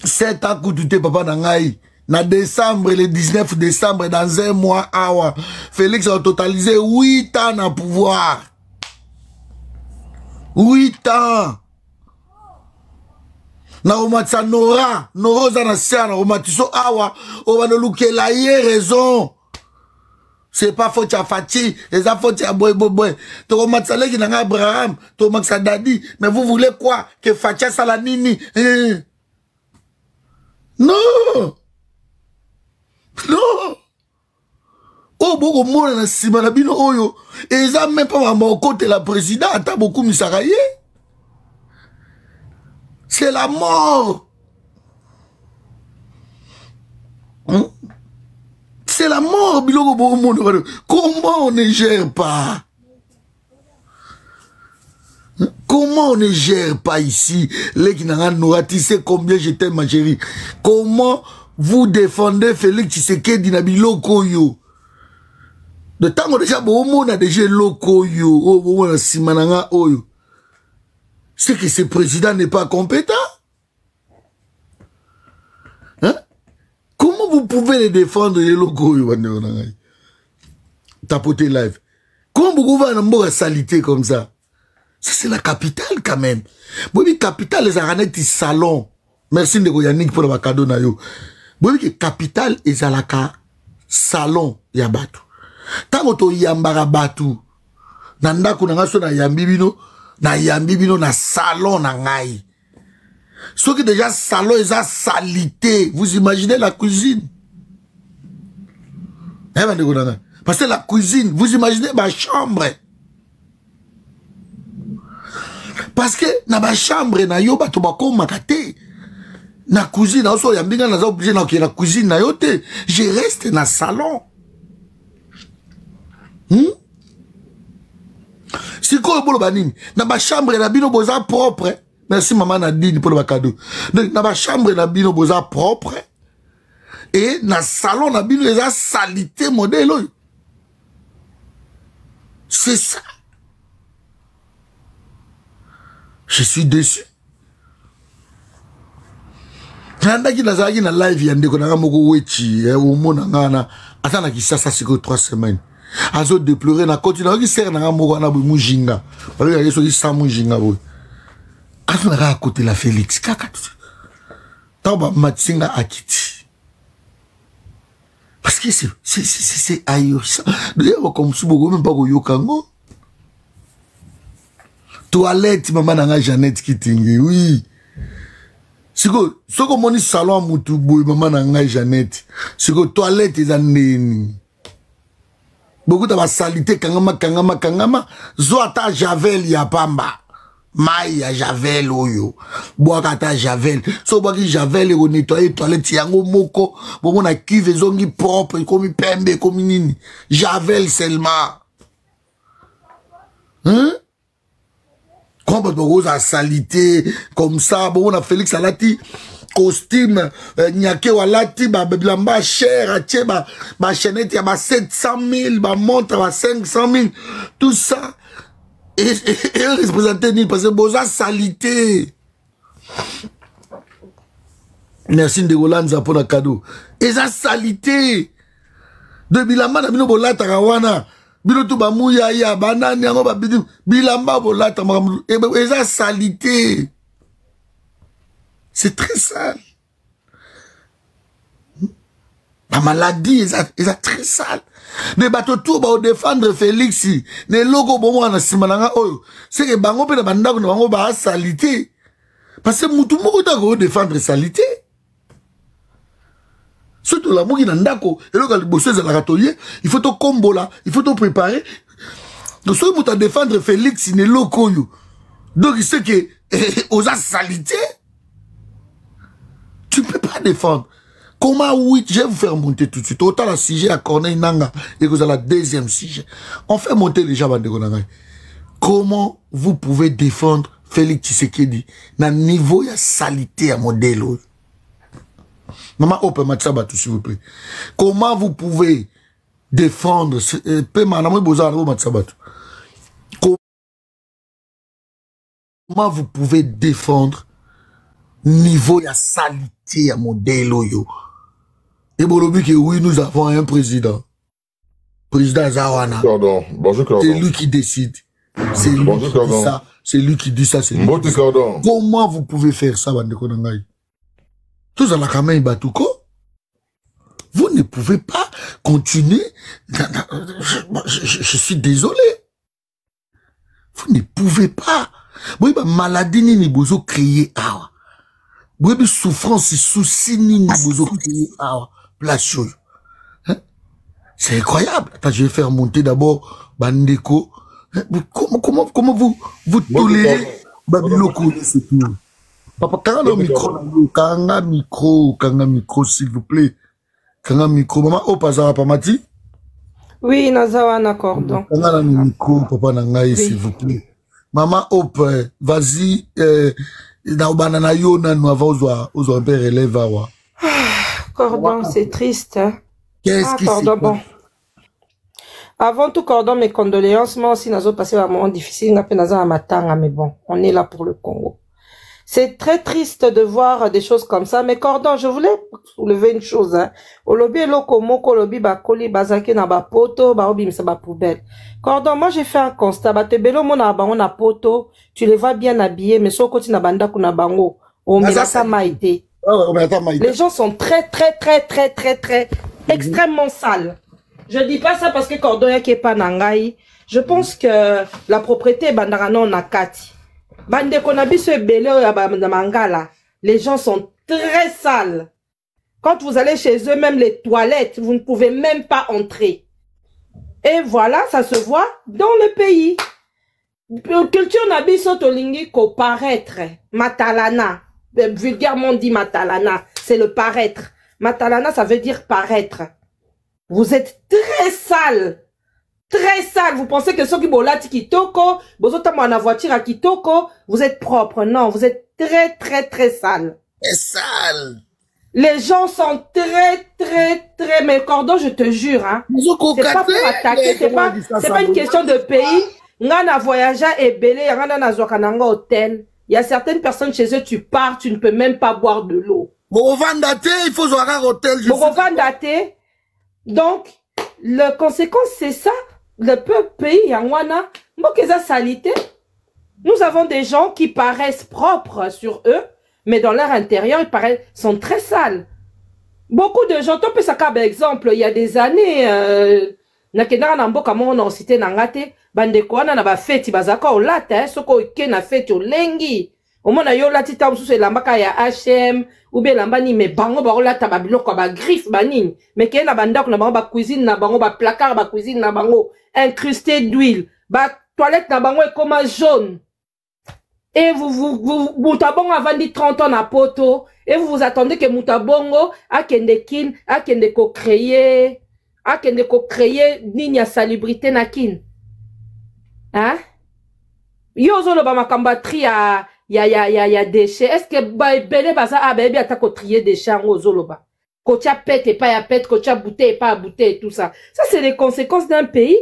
7 ans que papa nangai. Na décembre, le 19 décembre, dans un mois, awa, Félix a totalisé 8 ans à pouvoir. 8 ans. Na omatsa Nora za na sia na omatiso awa, oba no luke la yé raison. C'est pas faute à Fati, les faute à boy. To omatsa leki na Abraham, to omatsa Dadi, mais vous voulez quoi? Que Fatia Salanini? Non! Non! Oh, beaucoup de monde na Simanabino Oyo. Et ils n'ont même pas mon côté la présidente, t'as beaucoup misaraillé. C'est la mort. C'est la mort, Biloko beaucoup monde. Comment on ne gère pas? Comment on ne gère pas ici? Les qui n'ont pas tissé combien je t'aime, ma chérie. Comment vous défendez Félix Tshisekedi na biloko yo? De temps on déjà bon a déjà loko yo, oh na simananga oyo. C'est que ce président n'est pas compétent. Hein? Comment vous pouvez les défendre les locaux yo? Tapoter live. Comment vous pouvez en salité comme ça? Ça c'est la capitale quand même. Oui, capitale les aranetti salon. Merci de Yannick pour le cadeau na yo. Oui, que capitale est à la salon ya batu. Tango to yambara batu. Nanda kuna so na yambibino na salon na ngai. Ce qui déjà salon est à salité. Vous imaginez la cuisine? Parce que la cuisine, vous imaginez ma chambre. Parce que na ma chambre na yo bato bako makate. Na cuisine, also yambinga na za obligé na la cuisine na yote. Je reste na salon. Si quoi bolo banini, na ma chambre na bino boza propre. Merci maman Nadine pour le cadeau. Na ma chambre na bino boza propre. Et na salon na bino eza salité modèle. C'est ça. Je suis déçu. Nandaki nazaki na live yande ko nanga moko wechi omona ngana atana kisasa siko 3 semaines. Azo déplorer na continue ki ser nanga moko na mujinga. Parce que yeso ki sa mujinga bo. Azo na côté la Félix kaka. Tamba matsinga akiti. Parce que c'est ahurissant. D'ailleurs comme si beaucoup même pas ko yokango. Toilette maman nanga Jeannette Kitingi oui. Siko soko moni salon mutu boy maman nanga Jeannette. Siko toilette ezandeni. Beaucoup de la salité kangama zoata javel ya pamba. Mai ya javel oyo. Boakata javel. So boaki javel e nettoyer toilette yango moko. Bon na cuve zongi propre comme pembe comme nini. Javel seulement. Hein? Comme de à salité comme ça bon on a Félix Alati costume nyake walati ba bilamba cher atie ba chaînette ya ba 700 000 ba montre ba 500 000 tout ça et représenté ni parce que boza salité. Merci de Roland pour le cadeau et ça salité de bilamba na bino bolata kawana Bilotu ba mouya ya banani yango ba bidim bilamba bolata makamulu eza salité. C'est très sale. La maladie est très sale. Les bateaux tout ba défendre Félix, les logos bon na simananga oyo. C'est que bango pe na bandako na bango ba salité. Parce que mutu moko ta ko défendre salité. Surtout la mouki na ndako, et là, le bossé de la ratoyer, il faut te combo là, il faut te préparer. Donc, soit vous te défendre Félix, il est loco. Donc, il sait que, aux salité, tu ne peux pas défendre. Comment, oui, je vais vous faire monter tout de suite. Autant la sujet à Corneille Nanga, et que vous avez la deuxième sujet. On fait monter les gens, comment vous pouvez défendre Félix Tshisekedi, dans le niveau de salité à modèle? Maman, open Matsabatou, s'il vous plaît. Comment vous pouvez défendre comment vous pouvez défendre niveau de salité à modèle yo? Et Bolobi que oui, nous avons un président. Président Zawana. Pardon. Bonjour, c'est lui qui décide. C'est lui qui dit ça. C'est lui qui dit ça. C'est lui qui dit ça. Comment vous pouvez faire ça, Bandeko Nangai? Tous à la caméra Batouko, vous ne pouvez pas continuer. Je suis désolé. Vous ne pouvez pas. Vous avez maladie ni bozo créer awa. Vous avez souffrance et souci ni bozo créer awa. Place. C'est incroyable. Attends, je vais faire monter d'abord Bandeko. Comment vous tolérez Babiloko, c'est tout. Papa, kanga micro, s'il vous plaît. Kanga micro. Maman, oh, pas Pamati? Oui, Nazawa, d'accord. Kanga micro, papa, nangaï, s'il vous plaît. Maman, oh, vas-y, na banana yo, nous avons un père élève, awa. Cordon, c'est triste, hein. Qu'est-ce qui Cordon, bon. Avant tout, Cordon, mes condoléances, moi aussi, nous avons passé un moment difficile, mais bon, on est là pour le Congo. C'est très triste de voir des choses comme ça. Mais Cordon, je voulais soulever une chose, hein. Olobi eloko moko lobi bakoli bazake na ba poto, ba obi misa ba poubelle. Cordon, moi j'ai fait un constat. Ba te belo mona bango na poto, tu les vois bien habillés, mais so koti na banda kuna bango. O milata maïté. Les gens sont très extrêmement sales. Je dis pas ça parce que Cordon y'a qui est pas nangai. Je pense que la propriété bandarano na kati. Bande konabiso ebele ya mangala. Les gens sont très sales. Quand vous allez chez eux, même les toilettes, vous ne pouvez même pas entrer. Et voilà, ça se voit dans le pays. Culture nabiso tolingi ko paraître. Matalana. Vulgairement dit matalana. C'est le paraître. Matalana, ça veut dire paraître. Vous êtes très sales. Très sale. Vous pensez que ceux qui bolati kitoko, bozotamo na voiture à kitoko, vous êtes propre. Non, vous êtes très sale. C'est sale. Les gens sont très, mais Cordon, je te jure, hein. C'est pas pour attaquer, c'est pas une question de pays. Ngana voyager et belé, ngana na zokananga hôtel. Il y a certaines personnes chez eux, tu pars, tu ne peux même pas boire de l'eau. Bon, vandate, il faut jouer à hôtel. Bon, vandate. Donc, la conséquence, c'est ça. Le peuple pays, Yangwana, Mokeza salité. Nous avons des gens qui paraissent propres sur eux, mais dans leur intérieur, ils sont très sales. Beaucoup de gens, tu peux ça par exemple, il y a des années, nakena na mboka mo na cité nangate, bandeko na ba fête bazaka o lata, soko ke na fête o lengi. Au moins yo lati ta mususu elambaka ya HM ou bien lamba ni me bango ba lata ba biloko ba griffe ba nini. Mais ke na bandako na bango ba cuisine na bango ba placard ba cuisine na bango incrusté d'huile, ba toilette na bango est comme jaune. Et vous Moutabongo a vendu 30 ans à poto, et vous vous attendez que Moutabongo a kendekin, a kendeko créer nini ya salubrité na kin. Hein? Yo zolo ba makambatri ya déchets. Est-ce que ba belé baza a bébé atako trier déchets en zolo ba? Kocha pète et pas ya pète, kocha bouteille et pas bouteille, tout ça. Ça c'est les conséquences d'un pays.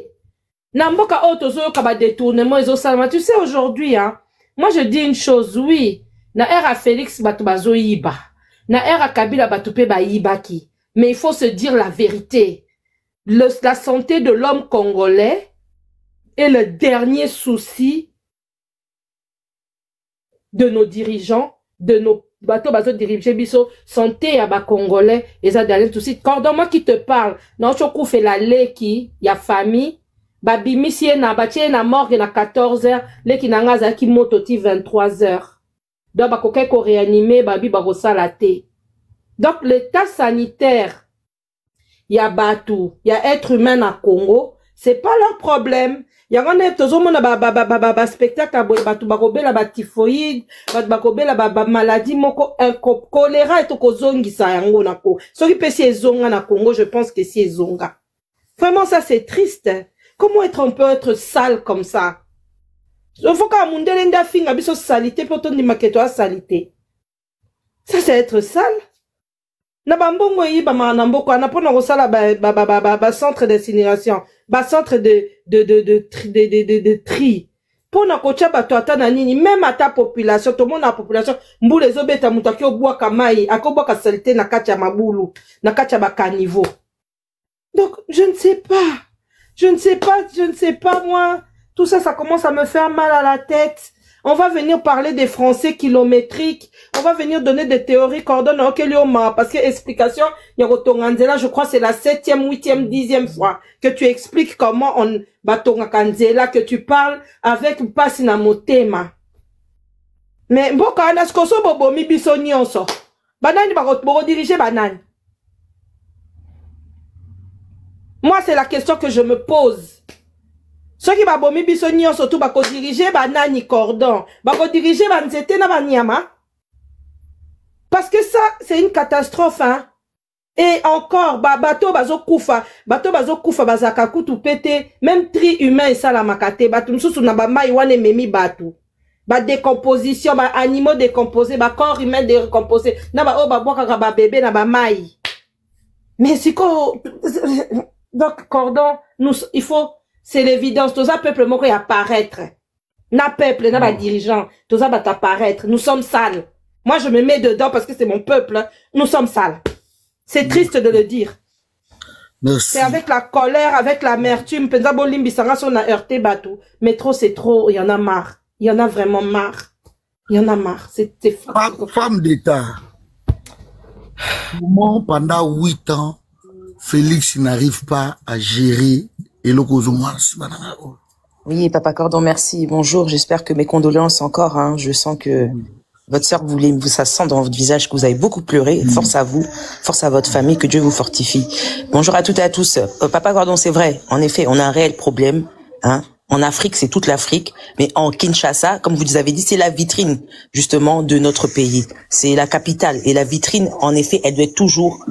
Namboka auto zolo kaba détournement et salma. Tu sais aujourd'hui, hein? Moi, je dis une chose, oui. Na era Félix Batubazo Yiba. Na era Kabila Batupe ba Yibaki. Mais il faut se dire la vérité. La santé de l'homme congolais est le dernier souci de nos dirigeants, de nos bateaux diriger biso santé à bas congolais et ça dernier souci. Cordon, moi qui te parle, non chokou fait la leki, ya famille, babimi si na batie na morgue na 14h, leki na ngaza ki mototi 23h. Donc ba koke ko réanimer babi ba la té. Donc l'état sanitaire, ya batou, ya être humain na Congo, c'est pas leur problème. Yangone tozomona ba spectacle batu bakobela ba typhoïde, batu bakobela ba maladie moko choléra et tokozongisa yango nako. Soki pesi ezonga na Congo, je pense que si ezonga. Vraiment ça c'est triste. Comment on peut être sale comme ça? Il faut qu'à mundele nda finga biso salité pour ton dimaketo a salité. Ça c'est être sale. Na bambongo yi ba manamboko anapona kosala ba centre d'incinération, ba centre de tri. Pona kocha bato ata na nini, même à ta population, tout le monde a population, mbule zobeta mutaki obwa kamai, akobwa ka salité na kacha mabulu, na kacha ba caniveau. Donc je ne sais pas moi, tout ça ça commence à me faire mal à la tête. On va venir parler des Français kilométriques. On va venir donner des théories coordonnées. Parce que explication, je crois que c'est la 7e, 8e, 10e fois que tu expliques comment on batonga kanzela, que tu parles avec Passina Motema. Mais bon, quand on a ce qu'on bobo mi bisoni on sort. Banani bako diriger banane. Moi, c'est la question que je me pose. Ceux qui babomi bisoni on surtout bako diriger banani cordon, bako diriger banzete na banyama. Parce que ça c'est une catastrophe hein. Et encore bateau bazo kufa bazaka kutu pété, même tri humain et ça la makate batu msusu na ba mai wane memi batu. Ba décomposition, ba animaux décomposés, ba corps humain décomposé, na ba o ba boka ba bébé na ba mai. Mais c'est quoi donc cordon il faut c'est l'évidence, tout ça peuple moko y apparaître. Na peuple, na ba dirigeant, tout ça va apparaître. Nous sommes sales. Moi je me mets dedans parce que c'est mon peuple. Nous sommes sales. C'est triste de le dire. Merci. C'est avec la colère, avec l'amertume. Penza bolimbi sanga son a heurté bateau. Mais trop c'est trop, il y en a marre. Il y en a vraiment marre. Il y en a marre. C'est femme d'État. Comment pendant 8 ans Félix n'arrive pas à gérer et le Oui, Papa Cordon, merci. Bonjour, j'espère que mes condoléances encore. Hein. Je sens que votre sœur ça sent dans votre visage que vous avez beaucoup pleuré. Force à vous, force à votre famille, que Dieu vous fortifie. Bonjour à toutes et à tous. Papa Cordon, c'est vrai. En effet, on a un réel problème. Hein. En Afrique, c'est toute l'Afrique. Mais en Kinshasa, comme vous avez dit, c'est la vitrine, justement, de notre pays. C'est la capitale. Et la vitrine, en effet, elle doit être toujours...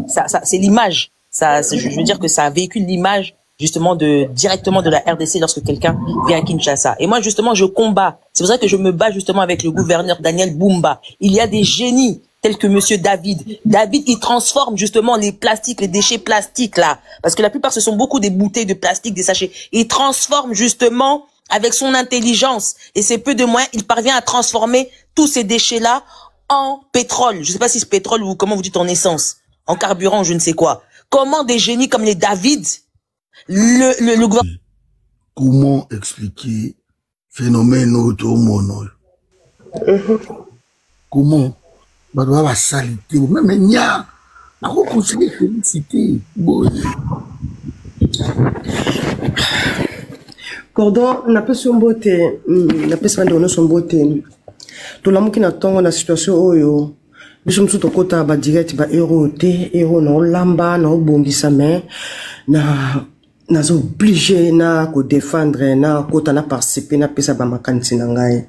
c'est l'image. Je veux dire que ça véhicule l'image justement directement de la RDC lorsque quelqu'un vient à Kinshasa. Et moi, justement, je combats. C'est pour ça que je me bats justement avec le gouverneur Daniel Bumba. Il y a des génies tels que monsieur David. David, il transforme justement les plastiques, les déchets plastiques là. Parce que la plupart, ce sont beaucoup des bouteilles de plastique, des sachets. Il transforme justement avec son intelligence. Et c'est peu de moyens, il parvient à transformer tous ces déchets-là en pétrole. Je sais pas si c'est pétrole ou comment vous dites en essence, en carburant, je ne sais quoi. Comment des génies comme les David, le gouvernement... Comment expliquer phénomène automono? Comment? Bah, doit la salité. Même il y a un conseiller félicité. Cordon, n'a pas son beauté, n'a pas son beauté. Tout l'amour qui n'attend dans la situation oyo. Biso msuto kota ba direct ba héros no lamba no bongisa mais na obligé na ko défendre na kota na participer na pesa ba makanisi na ngai.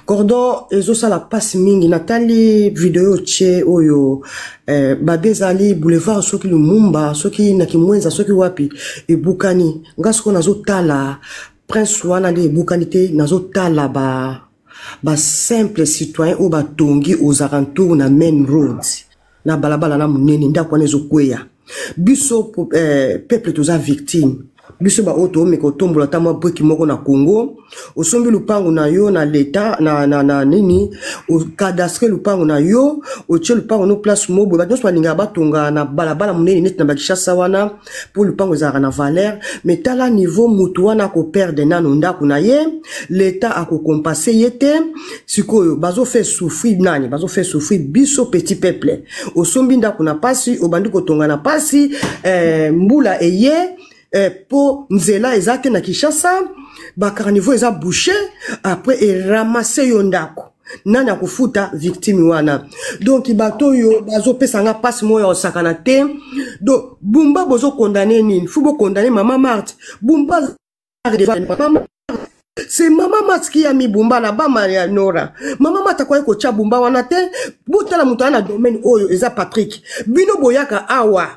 Cordon ezo sala passe mingi natali vidéo tche oyo babezali boulevard soki Lumumba soki na Kimwenza soki wapi e bukani ngasko nazo tala prince wana de bukani te nazo tala ba simple citoyen ou ba tongi aux alentours na main road na balabala na munene ndakwa nezo kweya biso peuple toza victime biso ba oto me ko tombola tama breki moko na Congo osombi lupango na yo na leta na nini o cadastre lupango na yo o tie lupango no place mobo ba nyonso balinga batonga na balabala munene net na bakishasa wana pour lupango za na valeur mais tala niveau mutu wana ko perdre nano ndako na ye leta ako compenser yete sikoyo bazo fait souffrir nani bazo fait souffrir biso petit peuple osombi ndako na pasi obandi ko tonga na pasi mbula eye po nzela ezate na Kishasa ba carnival eza bouché après et ramasser yo ndako nani akufuta victime wana donc bato yo bazo pesanga passe moyo osakana te donc Bumba bozo condamner nini fubo condamner Mama Marthe Bumba c'est Mama Marthe qui a mis Bumba na ba Maria Nora Mama Marthe kwa ko cha Bumba wana te botala mutana domaine oyo eza Patrick bino boyaka awa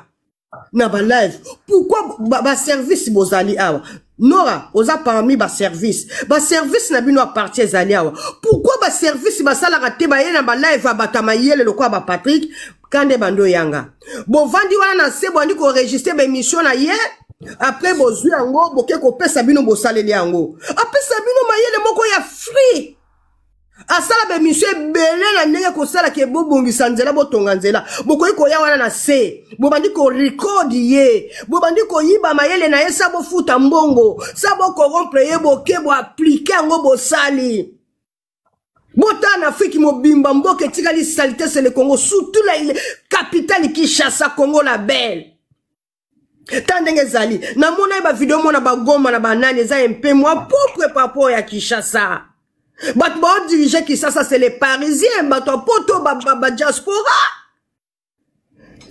na ba live pourquoi ba service bozali awa Nora oza parmi ba service na bino appartient ezali awa pourquoi ba service ba sala te ba yena ba live abatama yele lokwa ba Patrick kande bando yanga bon vandi wana na se bandi ko enregistrer ba émission na ye après bozwi yango boke ko pesa bino bo saleli yango apesa bino mayele moko ya free asala be monsieur belé na ndenge ko sala ke bobongisa nzela botonga nzela bokoyi ko ya wana na se bobandi ko record ye bobandi ko yiba mayele na yesa bo futa mbongo sa bo corrompre ye boke bo appliquer ngo bo sali bota na Afrique mobimba mboke tikali salité c'est le Congo surtout la capitale Kinshasa Congo la belle tandenge zali na mona ba video mona ba goma na banani eza MP moi propre papo ya Kinshasa Bat ba diriger qui ça c'est les Parisiens bat poto ba diaspora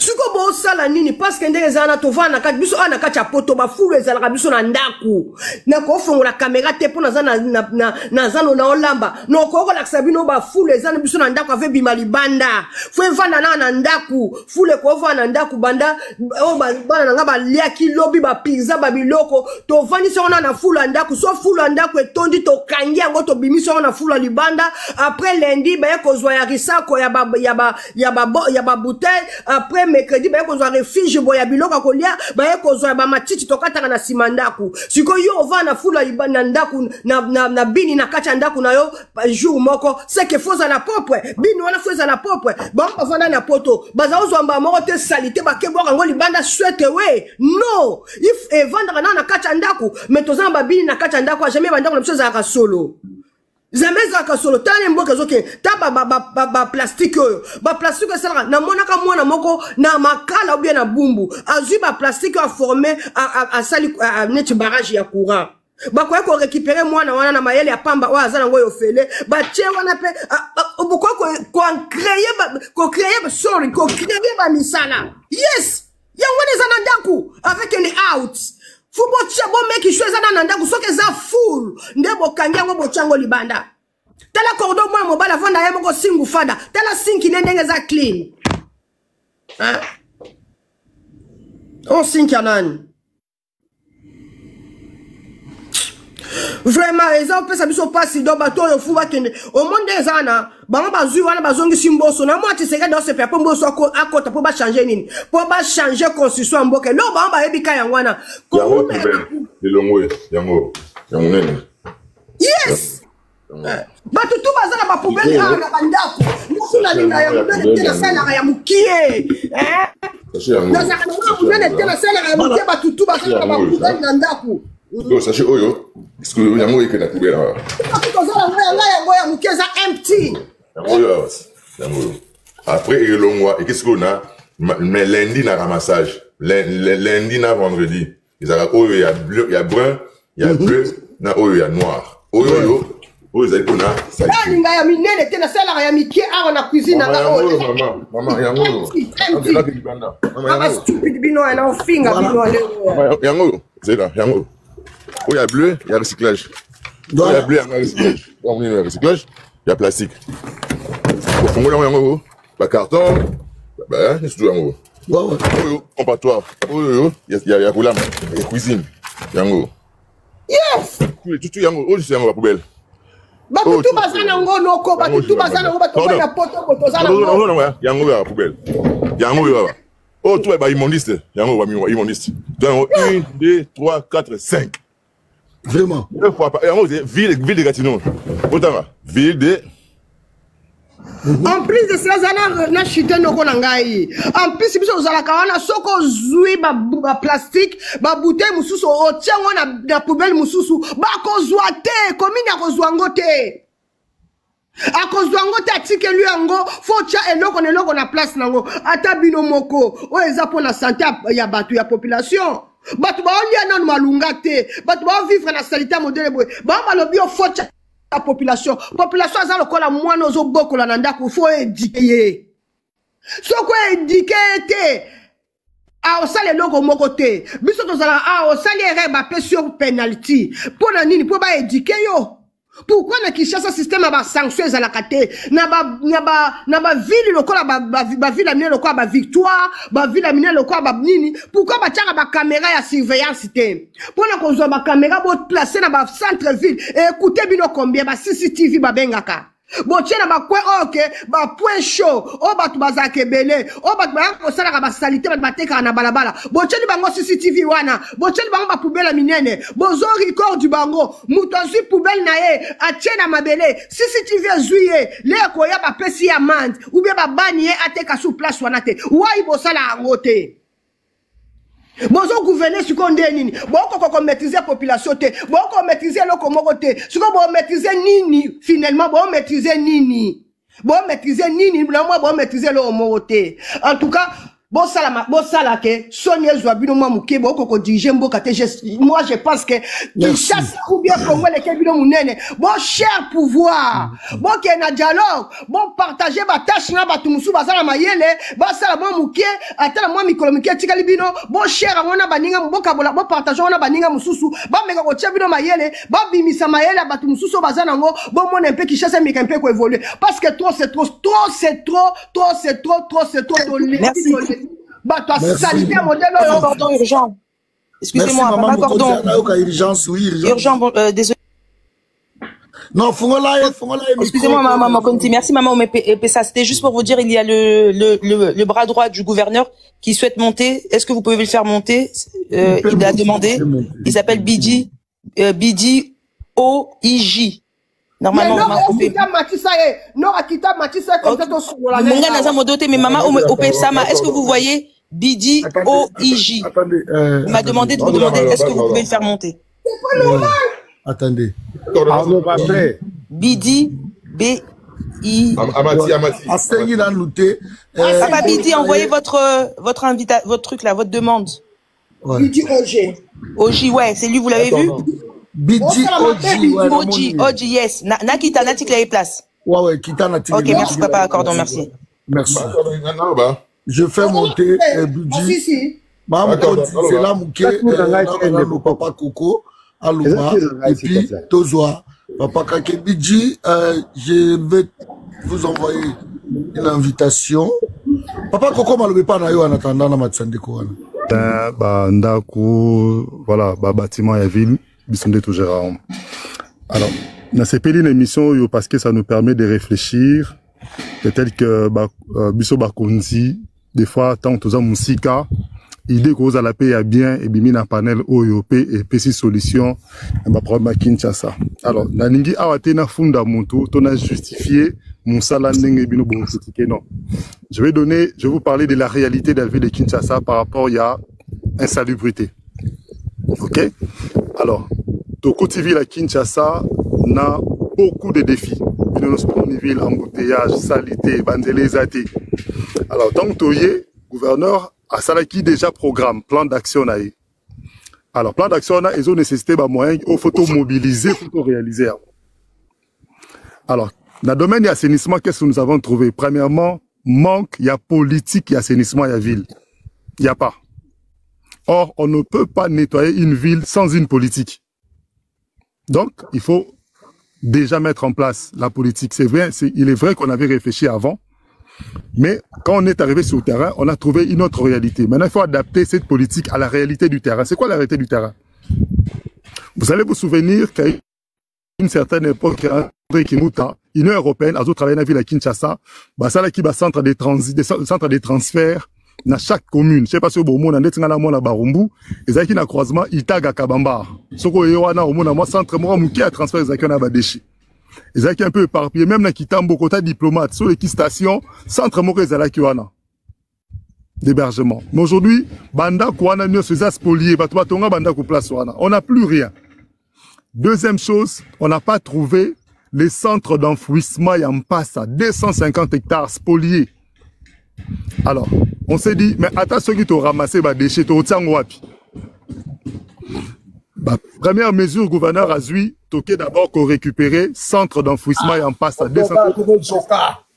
Suko bo sala nini parce que ndenge zana tova na kat biso ana kacha poto ba fulu ezala biso na ndaku na ko fongola caméra te pona zana na zano na olamba no ko ko laksa bino ba fulu ezana biso na ndaku ave bima libanda fo evana na ndaku fule ko vana ndaku banda o bana nga ba liaki lobi ba pizza ba biloko to vani so na fulu ndaku so fulu ndaku etondi to kangi yango to bimiso na fulu libanda après lundi ba ko zwa ya risako ya ba bouteille après mercredi ba ko zwa refuge boya biloko kolia ba ko zwa ba matiti to kataka na simandaku siko yo va na fula ibana ndaku na bini na kacha ndaku na yo jour moko c'est que faut la propre bini wana faut la propre ba vanda na poto baza ozwa moko te salité ba ke boka ngo libanda souhaite we no if vendre na kacha ndaku mais tozana ba bini na kacha ndaku jamais bandako na biso za ka solo Zameza kasolo tane mboka zoke taba ba plastique ba plastique sala na monaka mwana moko na makala ou bien na bumbu azui ba plastique a formé a sali net barrage ya courant ba ko récupérer mwana wana na mayele ya pamba wa azana ngoyo fele ba tie wana pe ko créer sorry ko créer ba misala yes ya ngone zana ndaku avec une out Fubo chabo meki shweza na ndaku soke za full ndebo kanyango bochango libanda tala cordon mwa mobala vanda ya moko singu fada tala sinki ndenge za clean on sinki anani vraiment eza opesa biso pasi do bato yo fuba kende au monde ezana bango bazui wana bazongi simboso na moi tiseka dans ce peuple mboso akota pour ba changer nini pour ba changer constitution mboke lo bango ba yebika yango wana yango elongwe yango nene yes bato tu bazana ba poubelle na bandako mukula linga ya mudele tena sana ya mukie na zakana mudele tena sana ya mukie bato tu bazana ba poubelle na ndako donc sachez oyo parce que yango eke na poubelle là yango ya mukie za empty yango après elongwa et qu'est-ce qu'on a mais lundi na ramassage lundi na vendredi ezala oyo ya bleu ya brun ya bleu na oyo ya noir oyo ezali kuna linga ya minene tena sala ya mikie awa na cuisine na oyo mama yango mama stupide bino na ofinga bino leo yango c'est là yango oyo ya bleu ya recyclage oyo ya bleu ya recyclage on est recyclage ya plastique ofongola yango ba carton ba c'est tout yango oyo comptoir oyo ya kulama ya cuisine yango yes tout yango oyo c'est yango la poubelle Batutu bazana ngono ko batutu bazana ngo batutu ya poto zana ngo yango ya poubelle yango ya Oh, toi, bah, immondiste. Yango, bah, immondiste. 1, 2, 3, 4, 5. Vraiment. Deux fois par ville de Gatineau. Autant, ville de. En plus de cela, na chité noko nangai. En plus, biso ozalaka wana soko zui ba plastique, ba bouteille mususu otia wana na poubelle mususu, ba kozwa te, komini akozwa ngo te. Akozwa ngo te atike lui yango, faut tia eloko na place nango. Ata bino moko, o eza po na santé ya batu ya population. Batu ba olia na malunga te, batu ba vivre na sanité modèle boy. Ba malobi o faut tia la population aza lokola mwana ozo bokola na ndako faut éduquer soko éduquer te a osale loko moko te biso tozala a osale erreur ba pe sur penalty pona nini po ba éduquer yo. Pourquoi na Kinshasa système ba sanction za la kate na ba ville lokola ba ville amine lokola ba Victoire ba ville amine lokola ba nini pourquoi ba tiaka ba caméra ya surveillance te pona kozwa ba caméra bo placer na ba centre ville et écoutez bino combien ba CCTV ba bengaka botie na ba point ok ba point chaud o batu bazake belé o batu ba kosala ka ba salité ba bateka na balabala botie ni bango CCTV wana botie ni bango ba poubelle minene bozo record du bango mutanzi poubelle na ye atie na mabele CCTV zuye le ko ya ba pesi amende ou bien ba bani ye ateka sous place wana te wai bosala ngote. Bozo gouverner sur konde nini boko ko maîtriser population te boko maîtriser loko moko te siko bo maîtriser nini finalement bo maîtriser nini bo maîtriser lo moko te. En tout cas bon sala ke Sonia Zouabino moi muke boko ko diriger mboka te. Moi je pense que Kinshasa ou bien Congo les kebino munene bon cher pouvoir bon ke na dialogue bon partager ba tâche na ba tumusu bazala mayele ba sala moi muke atala moi mikolo muke tikali bino bon cher ngona baninga mboka bola bon partager ngona baninga mususu ba meka ko tia bino mayele ba bimisa mayele ba tumusu bazana ngo bon mon un peu Kinshasa meka un peu ko évoluer parce que trop c'est trop merci. Bah, toi, salité modèle. Cordon urgent. Excusez-moi, papa Cordon. Urgence, oui, urgent. Désolé. Non, excusez-moi, maman Conti. Merci, maman. Mais ça, c'était juste pour vous dire, il y a le bras droit du gouverneur qui souhaite monter. Est-ce que vous pouvez le faire monter? Il a demandé. Il s'appelle Bidi OIJ. Normalement, maman coupé. Mais maman, est-ce que vous voyez Bidi OIJ? Il m'a demandé de vous demander, est-ce que vous pouvez le faire monter? C'est pas normal. Attendez. Bidi B-I. Amati. Papa Bidi, envoyez votre truc là, votre demande. Bidi OG. OG, ouais, c'est lui, vous l'avez vu? Bidi OG, yes. Nakita, Natik la place. Ouais, Kita Natik. Ok, merci papa, Cordon, merci. Merci. Je fais monter Bidi. Maman, c'est là mon papa Coco, Alouma, et puis Tozoa. Papa Kake Bidi, je vais vous envoyer une invitation. Papa Coco m'a levé pas en attendant dans ma tsandeko. Voilà, bâtiment et ville. Alors, dans ces pays d'émission, parce que ça nous permet de réfléchir, peut-être que Biso Bakonzi, des fois, tant que musika, idée que vous allez payer bien, et bien un panel OYOP et PC solution, et ma problème à Kinshasa. Alors, la ningi awatena funda monto, on a justifié mon salanding et bino bon non. Je vais vous parler de la réalité de la ville de Kinshasa par rapport à insalubrité. Ok? Alors, Toko TV à Kinshasa a beaucoup de défis. Ville, embouteillage, salité, bandelezate. Alors, tant que le gouverneur a salaki déjà programme, plan d'action. Alors, plan d'action, ils ont nécessité des moyens, il faut mobiliser, il faut réaliser. Alors, dans le domaine de l'assainissement, qu'est-ce que nous avons trouvé? Premièrement, manque, il y a politique et assainissement, il y a ville. Il n'y a pas. Or, on ne peut pas nettoyer une ville sans une politique. Donc, il faut déjà mettre en place la politique. C'est vrai, il est vrai qu'on avait réfléchi avant, mais quand on est arrivé sur le terrain, on a trouvé une autre réalité. Maintenant, il faut adapter cette politique à la réalité du terrain. C'est quoi la réalité du terrain? Vous allez vous souvenir qu'à une certaine époque, André Kimuta, Union européenne, a travaillé dans la ville à Kinshasa, ça là qui va centre des transferts dans chaque commune. Je sais pas si au monde na mona Barumbu, ezaki na croisement Itaga Kabamba. Soko yewana au monde moi centre moi muki a transfert ezaki na ba déchets. Ezaki un peu éparpillé même na Kitambo kota diplomate sur les stations centre moko ezalaki wana d'hébergement. Mais aujourd'hui, banda kwana nyo se spolié, batu batonga banda ko place wana. On n'a plus rien. Deuxième chose, on n'a pas trouvé les centres d'enfouissement Yampasa, 250 hectares spoliés. Alors, on s'est dit, mais attends, ceux qui t'ont ramassé les déchets, t'ont tiens wapi. Première mesure, gouverneur Azui, toqué d'abord qu'on récupérait centre d'enfouissement Yampasa, 250 hectares.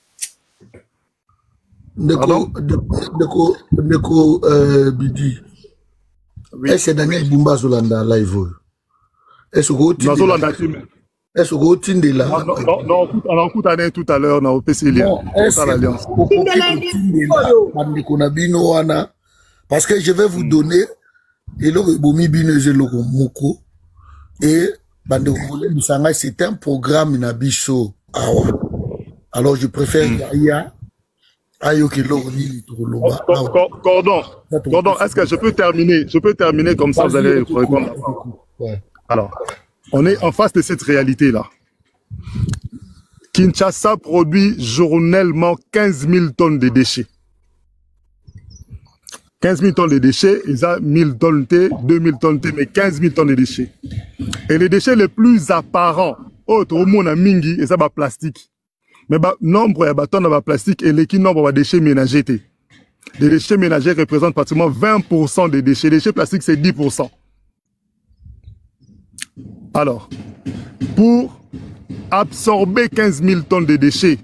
Ndeko Bidi. Est-ce que Daniel Bumba Zolanda live? Est-ce que vous avez là? Non, on a écouté tout à l'heure dans OPC Lien. Parce que je vais vous donner et c'est un programme Nabiso. Alors je préfère Gordon, est-ce que je peux terminer? Je peux terminer comme ça, vous allez répondre. Ouais. Alors, on est en face de cette réalité-là. Kinshasa produit journellement 15 000 tonnes de déchets. 15 000 tonnes de déchets, ils ont 1000 tonnes T, 2000 tonnes T, mais 15 000 tonnes de déchets. Et les déchets les plus apparents, autre au monde à Mingi, et ça va plastique. Mais nombre de tonnes de plastique et l'équipe nombre de déchets ménagers. Les déchets ménagers représentent pratiquement 20% des déchets. Les déchets plastiques, c'est 10%. Alors, pour absorber 15 000 tonnes de déchets,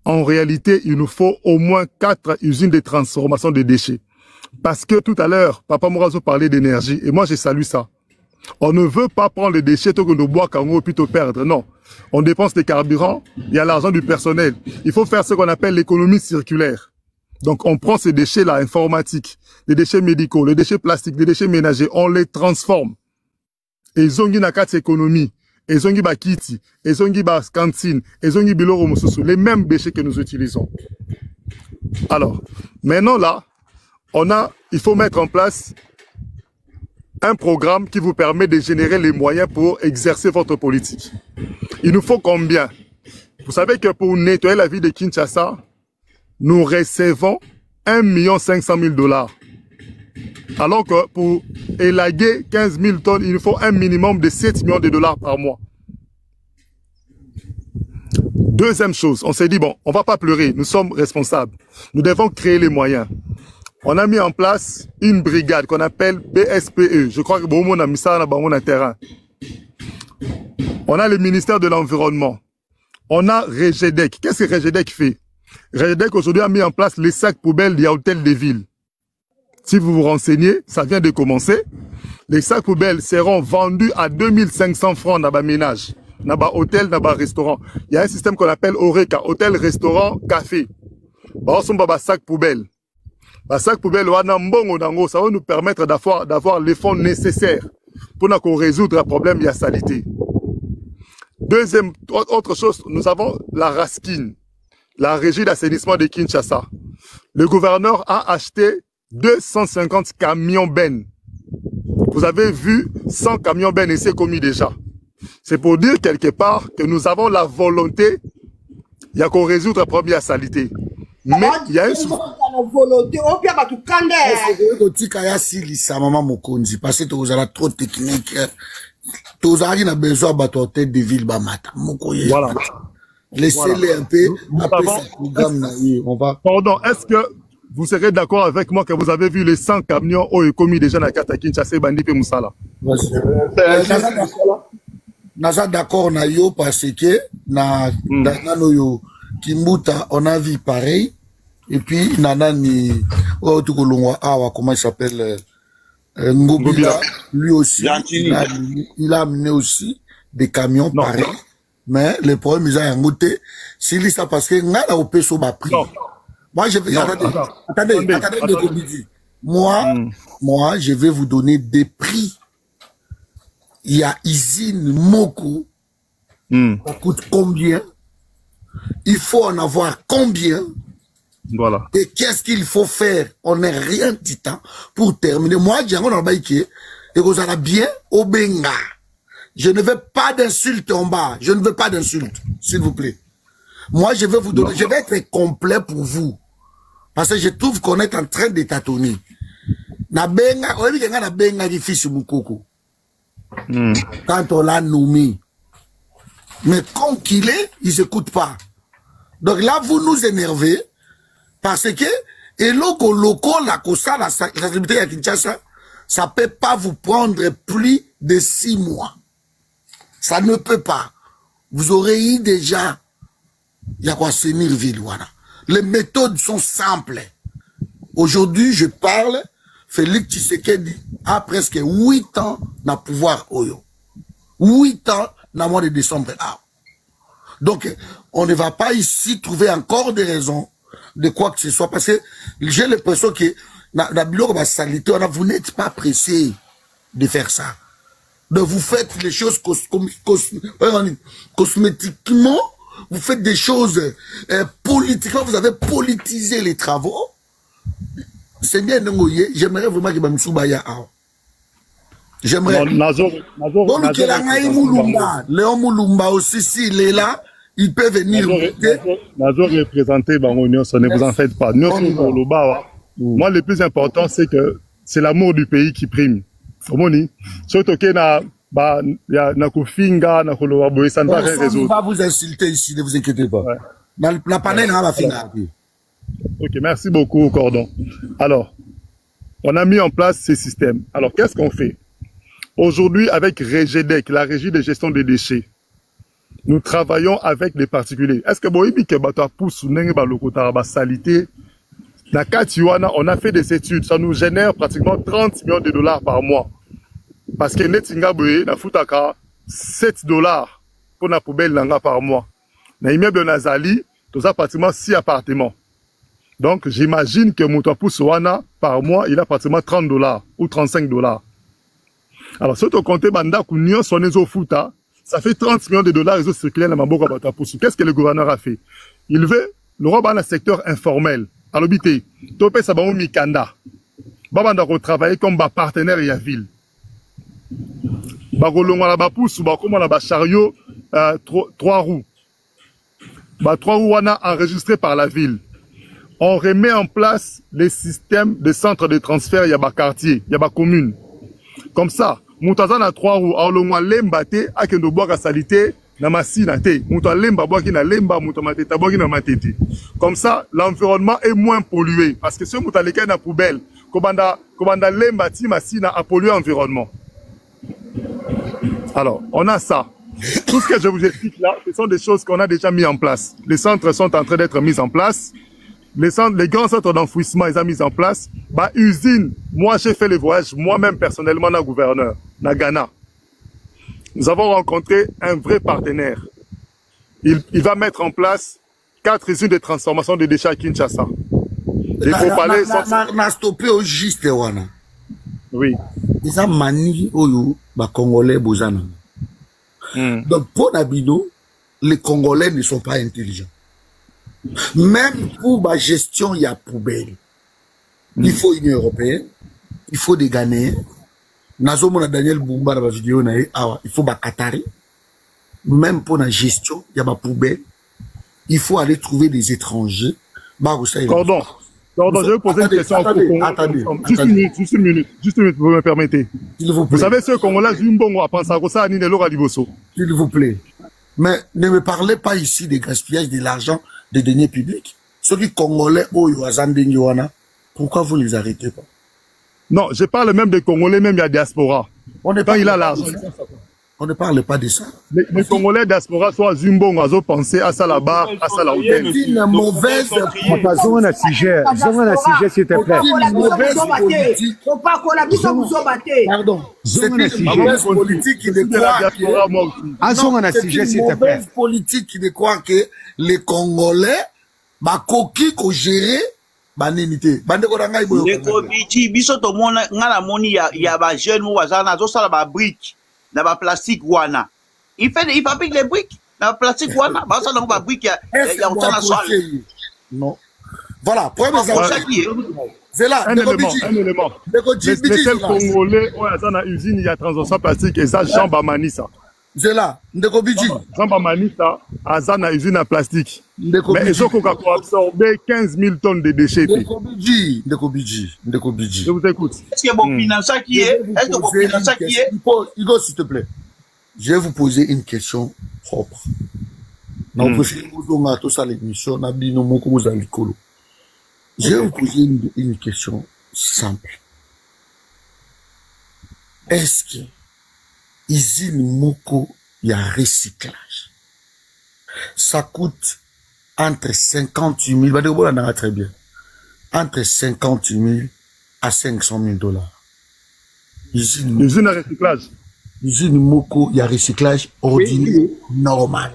en réalité, il nous faut au moins 4 usines de transformation de déchets. Parce que tout à l'heure, Papa Mourazo parlait d'énergie, et moi, je salue ça. On ne veut pas prendre les déchets que nous bois quand on peut plutôt perdre. Non. On dépense des carburants, il y a l'argent du personnel. Il faut faire ce qu'on appelle l'économie circulaire. Donc, on prend ces déchets-là informatiques, les déchets médicaux, les déchets plastiques, les déchets ménagers, on les transforme. Et zongi na kati économie, et zongi ba kiti, et zongi ba cantine, et zongi biloro mususu, les mêmes déchets que nous utilisons. Alors, maintenant là, il faut mettre en place un programme qui vous permet de générer les moyens pour exercer votre politique. Il nous faut combien? Vous savez que pour nettoyer la ville de Kinshasa, nous recevons 1 500 000 $. Alors que pour élaguer 15 000 tonnes, il nous faut un minimum de 7 millions de $ par mois. Deuxième chose, on s'est dit, bon, on va pas pleurer, nous sommes responsables. Nous devons créer les moyens. On a mis en place une brigade qu'on appelle BSPE. Je crois que bon, on a mis ça dans un terrain. On a le ministère de l'Environnement. On a Regedec. Qu'est-ce que Regedec fait? Regedec aujourd'hui a mis en place les sacs poubelles des hôtels des villes. Si vous vous renseignez, ça vient de commencer. Les sacs poubelles seront vendus à 2500 francs dans le ménage, dans le hôtel, dans le restaurant. Il y a un système qu'on appelle Oreca, hôtel, restaurant, café. On a un sac poubelle. Le sac poubelle, ça va nous permettre d'avoir les fonds nécessaires pour qu'on résoudre le problème de la saleté. Deuxième, autre chose, nous avons la RASKIN, la régie d'assainissement de Kinshasa. Le gouverneur a acheté 250 camions bennes. Vous avez vu 100 camions bennes et c'est commis déjà. C'est pour dire quelque part que nous avons la volonté, il y a qu'on résoudre le problème de la saleté. Mais il y a une volonté, on peut pas tout cander. Parce que vous avez trop technique. Vous avez besoin de tête de ville. Voilà. Laissez-les un peu. Après ce programme, on va. Pardon, est-ce que vous serez d'accord avec moi que vous avez vu les 100 camions où ils commis déjà dans Kata Kinshasa, Bandi et Moussala? Naza d'accord na yo parce que na yo Kimbuta on a vu pareil et puis nanani oh tu comment il s'appelle Ngobila lui aussi il a amené aussi des camions pareils mais le problème ils ont monté c'est ça parce que ngala au peso ba prix. Moi je vais attendez moi je vais vous donner des prix. Il y a usine Moko. Ça coûte combien? Il faut en avoir combien? Voilà. Et qu'est-ce qu'il faut faire? On n'est rien du temps pour terminer. Moi, Django Norbaïke, et vous allez bien au Benga. Je ne veux pas d'insultes en bas. Je ne veux pas d'insultes, s'il vous plaît. Moi, je vais vous donner, je vais être complet pour vous. Parce que je trouve qu'on est en train de tâtonner. Na Benga, on dit na Benga qui fils Moukoko. Quand on l'a nommé. Mais comme qu'il est, il s'écoute pas. Donc là, vous nous énervez. Parce que, et loco, la cosa, la stabilité à Kinshasa, ça peut pas vous prendre plus de 6 mois. Ça ne peut pas. Vous aurez eu déjà, il y a quoi, Sénirville, voilà. Les méthodes sont simples. Aujourd'hui, je parle, Félix Tshisekedi a presque 8 ans dans le pouvoir Oyo. 8 ans dans le mois de décembre. Donc, on ne va pas ici trouver encore des raisons de quoi que ce soit. Parce que j'ai l'impression que vous n'êtes pas pressé de faire ça. Donc, vous faites les choses cosmétiquement. Vous faites des choses politiquement. Vous avez politisé les travaux. C'est bien, j'aimerais vraiment que Bamsoubaya a. J'aimerais. Léon Moulumba aussi, s'il est là, il peut venir. Nazo représenté Bangonio, ne vous en faites pas. Moi, le plus important, c'est que c'est l'amour du pays qui prime. Surtout que na kufinga na koloba boye ça ne va rien résoudre. On va vous insulter ici, ne vous inquiétez pas. Ouais. La panel va finir. Ok, merci beaucoup, Cordon. Alors, on a mis en place ces systèmes. Alors, qu'est-ce qu'on fait? Aujourd'hui, avec REGEDEC, la Régie de gestion des déchets, nous travaillons avec les particuliers. Est-ce que Boïbi Kebata pousse ou n'engue ba lokota ba salité? Na Katiwana, on a fait des études. Ça nous génère pratiquement 30 millions de dollars par mois. Parce que Netinga Boye, na futaka 7 dollars pour la poubelle nanga par mois. Na immeuble Nazali, tout ça pratiquement 6 appartements. Donc, j'imagine que Moutapous Wana, par mois, il a pratiquement 30 dollars ou 35 dollars. Alors, si on compte Banda Kounion, son ézo futa, ça fait 30 millions de dollars, ils ont circulé dans Mamboka Batapoussou. Qu'est-ce que le gouverneur a fait? Il veut le roi dans le secteur informel. À l'obité, Topé Sabamou Mikanda. Babanda travailler comme partenaire et à ville. Bagolonga la Bapoussou, comme la chariot, 3 roues. 3 roues wana enregistrés par la ville. On remet en place les systèmes de centres de transfert, il y a des quartiers, il y a des communes. Comme ça, Moutazan a 3 roues, alors le lemba te, a kendo bois salité, na masina te, Mouta lemba bois qui na lemba, Mouta mateta bois qui na matete. Comme ça, l'environnement est moins pollué. Parce que ce Mouta leka na poubelle, Kobanda lemba ti masina a pollué l'environnement. Alors, on a ça. Tout ce que je vous explique là, ce sont des choses qu'on a déjà mis en place. Les centres sont en train d'être mis en place. Les grands centres d'enfouissement, ils ont mis en place. Bah, usine, moi j'ai fait les voyages, moi-même personnellement, na gouverneur, na Ghana. Nous avons rencontré un vrai partenaire. Il va mettre en place 4 usines de transformation de déchets à Kinshasa. Il faut parler... Na stoppé au juste, wana. Oui. Ils ont mani oyo, ba Congolais bozana. Donc, pour Nabino, les Congolais ne sont pas intelligents. Même pour la gestion, il y a poubelle. Il faut une européenne, il faut des Ghanéens. Nazomona Daniel Boumba dans la vidéo, il faut des Qataris. Même pour la gestion, il y a des poubelles. Il faut aller trouver des étrangers. Pardon, je vais poser une question. Attendez. Juste une minute, vous me permettez. S'il vous plaît. Vous savez ce Congolais, Zumbongo, à Pansagosa, Nine Lora Liboso. S'il vous plaît. Mais ne me parlez pas ici des gaspillages de l'argent des deniers publics. Ceux qui Congolais, pourquoi vous ne les arrêtez pas? Non, je parle même des Congolais, même il y a diaspora. Quand il a l'argent. On ne parle pas de ça. Les Congolais diaspora, soit Zumbongo, ils ont pensé à ça là-bas, à ça là-haut. C'est une mauvaise politique. S'il te plaît. C'est une mauvaise politique. Pardon. C'est une mauvaise politique qui décroît politique qui décroît que les Congolais, bah, coquille qu'on gère, banenité. Bandeko rangai boyo. Ndeko biti, biso to mona, ngala moni ya ba jeune ou wazana, zo sala ba brique. Na ba plastique wana. Il fabrique les briques. Na plastique wana. Ba ça ba brique ya on t'a la soile. Non. Voilà, prenez mes enfants. C'est là, un élément. Les seuls Congolais, dans la usine, il y a transaction plastique et ça, Jean Bamanissa. C'est là, Ndeko Bidji. Jean Bamanissa, dans la usine en plastique. Mais ils ont absorbé 15 000 tonnes de déchets. Ndeko Bidji. Je vous écoute. Est-ce qu'il y a bon financement qui est? Est-ce qu'il y a bon financement qui est? Hugo, s'il te plaît. Je vais vous poser une question propre. Je vais vous poser une question simple. Est-ce que usine Moko, il y a recyclage? Ça coûte entre 58 000, très bien, entre 58 000 à 500 000 $. Usine à recyclage. Usine Moko, il y a recyclage ordinaire, normal.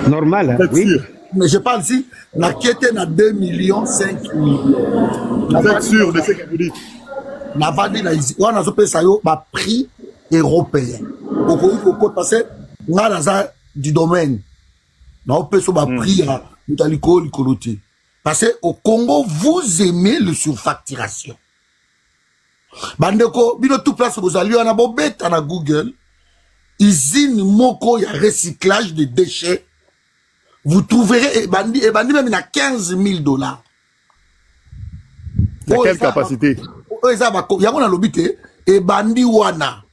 Normal, hein? Oui. Mais je parle ici, la quête est à 2 millions 5 millions. Vous êtes sûr de ce que vous dites? La vente on a payé ça prix européen. Au passé, on a du domaine. On a payé ça prix à l'alcool, parce qu'au Congo, vous aimez le surfacturation. Bandeko, bino tout place vous allez on a bobette à Google. Usine Moko, il y a recyclage de déchets. Vous trouverez, et bandi même il a 15 000 $. De quelle capacité? Il y a un lobité, et bandi wana.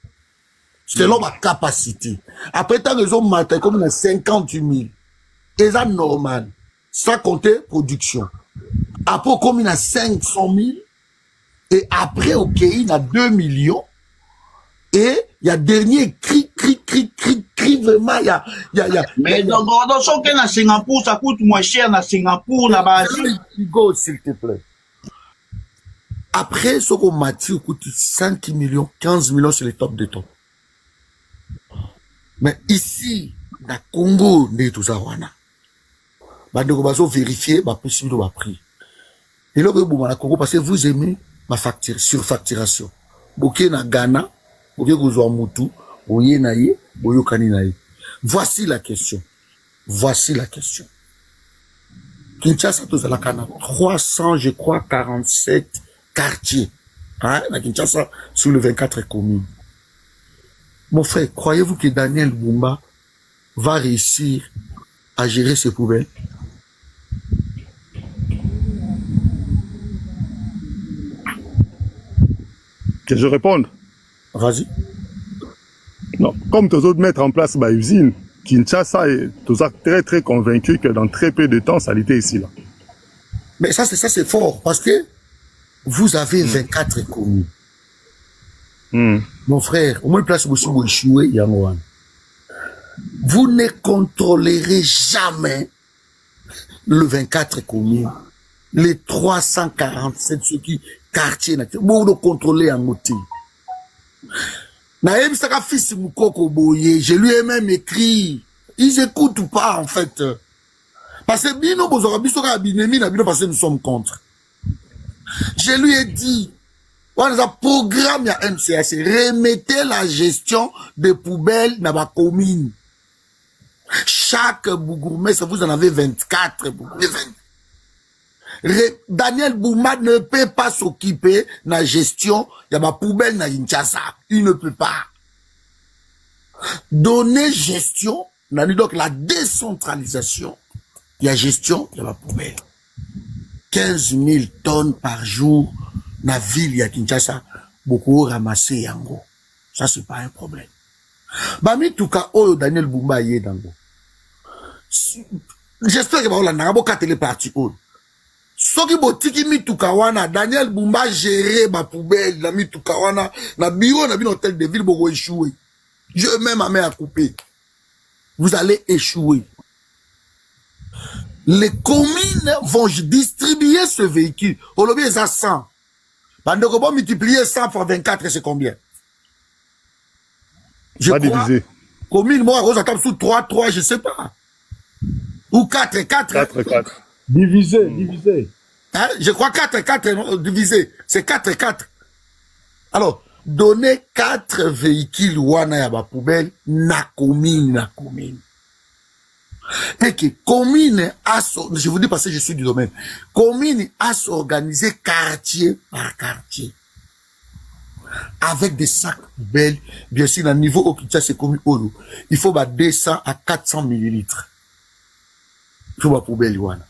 Selon ma capacité. Après, tant que ont matin, comme on a 58 000. Et ça normal. Ça compter production. Après, comme il a 500 000. Et après, ok, il a 2 millions. Et il y a dernier cri, vraiment, il y a. Mais dans ce cas, à Singapour, ça coûte moins cher, à Singapour, là-bas. Hugo, s'il te plaît. Après, ce qu'on m'a dit, coûte 5 millions, 15 millions, c'est le top des tops. Mais ici, dans le Congo, tout ça, on a vérifier, ma possibilité de prix. Et là, vous avez Congo, parce que vous aimez ma facture, surfacturation. Boké na Ghana, boké gozo Moutou, boye naye, boyo kani naye. Voici la question. Kinshasa, tout ça, la Ghana, 300, je crois, 47 quartiers. Hein, la Kinshasa, sur le 24 communes. Mon frère, croyez-vous que Daniel Bumba va réussir à gérer ses poubelles? Que je réponde? Vas-y. Non, comme tous autres mettre en place ma usine, Kinshasa est tous très convaincu que dans très peu de temps, ça l'était ici là. Mais ça c'est fort parce que vous avez 24 communes. Mon frère, au moins place où vous échouez, Yangoan. Vous ne contrôlerez jamais le 24 communes, les 347 ceux qui quartier vous le contrôlez en motif. Je lui ai même écrit. Ils écoutent pas en fait. Parce que parce que nous sommes contre. Je lui ai dit, on a un programme à MCAC, remettez la gestion des poubelles dans la commune. Chaque bougourmestre, vous en avez 24 bougourmestres. Daniel Bumba ne peut pas s'occuper de la gestion de ma poubelle na Kinshasa. Il ne peut pas. Donner gestion, donc la décentralisation, il y a gestion de la poubelle. 15 000 tonnes par jour dans la ville de Kinshasa, beaucoup ramasser yango. Ça, c'est pas un problème. Bami tuka oyo Daniel Bumba yé dango. J'espère que on a un téléparti oyo. Soki botiki mitukawana, Daniel Bumba géré ma poubelle, la mitukawana, na bureau, na bin hôtel de ville, beaucoup échoué. Je mets ma main à couper. Vous allez échouer. Les communes vont distribuer ce véhicule. Au lobby, ils ont 100. Bandeko bon multiplier 100 fois 24, c'est combien? Je crois. Diviser. Commune, moi, Rose attend sous 3, je sais pas. Ou 4. Divisé. Hein? Je crois 4, divisé. C'est 4. Alors, donner 4 véhicules wana ya ba poubelle na commune. Et que commune je vous dis parce que je suis du domaine, commune a s'organiser quartier par quartier. Avec des sacs poubelles, bien sûr, à niveau au Kinshasa, c'est comme Olo. Il faut 200 à 400 millilitres. Il faut poubelle, voilà.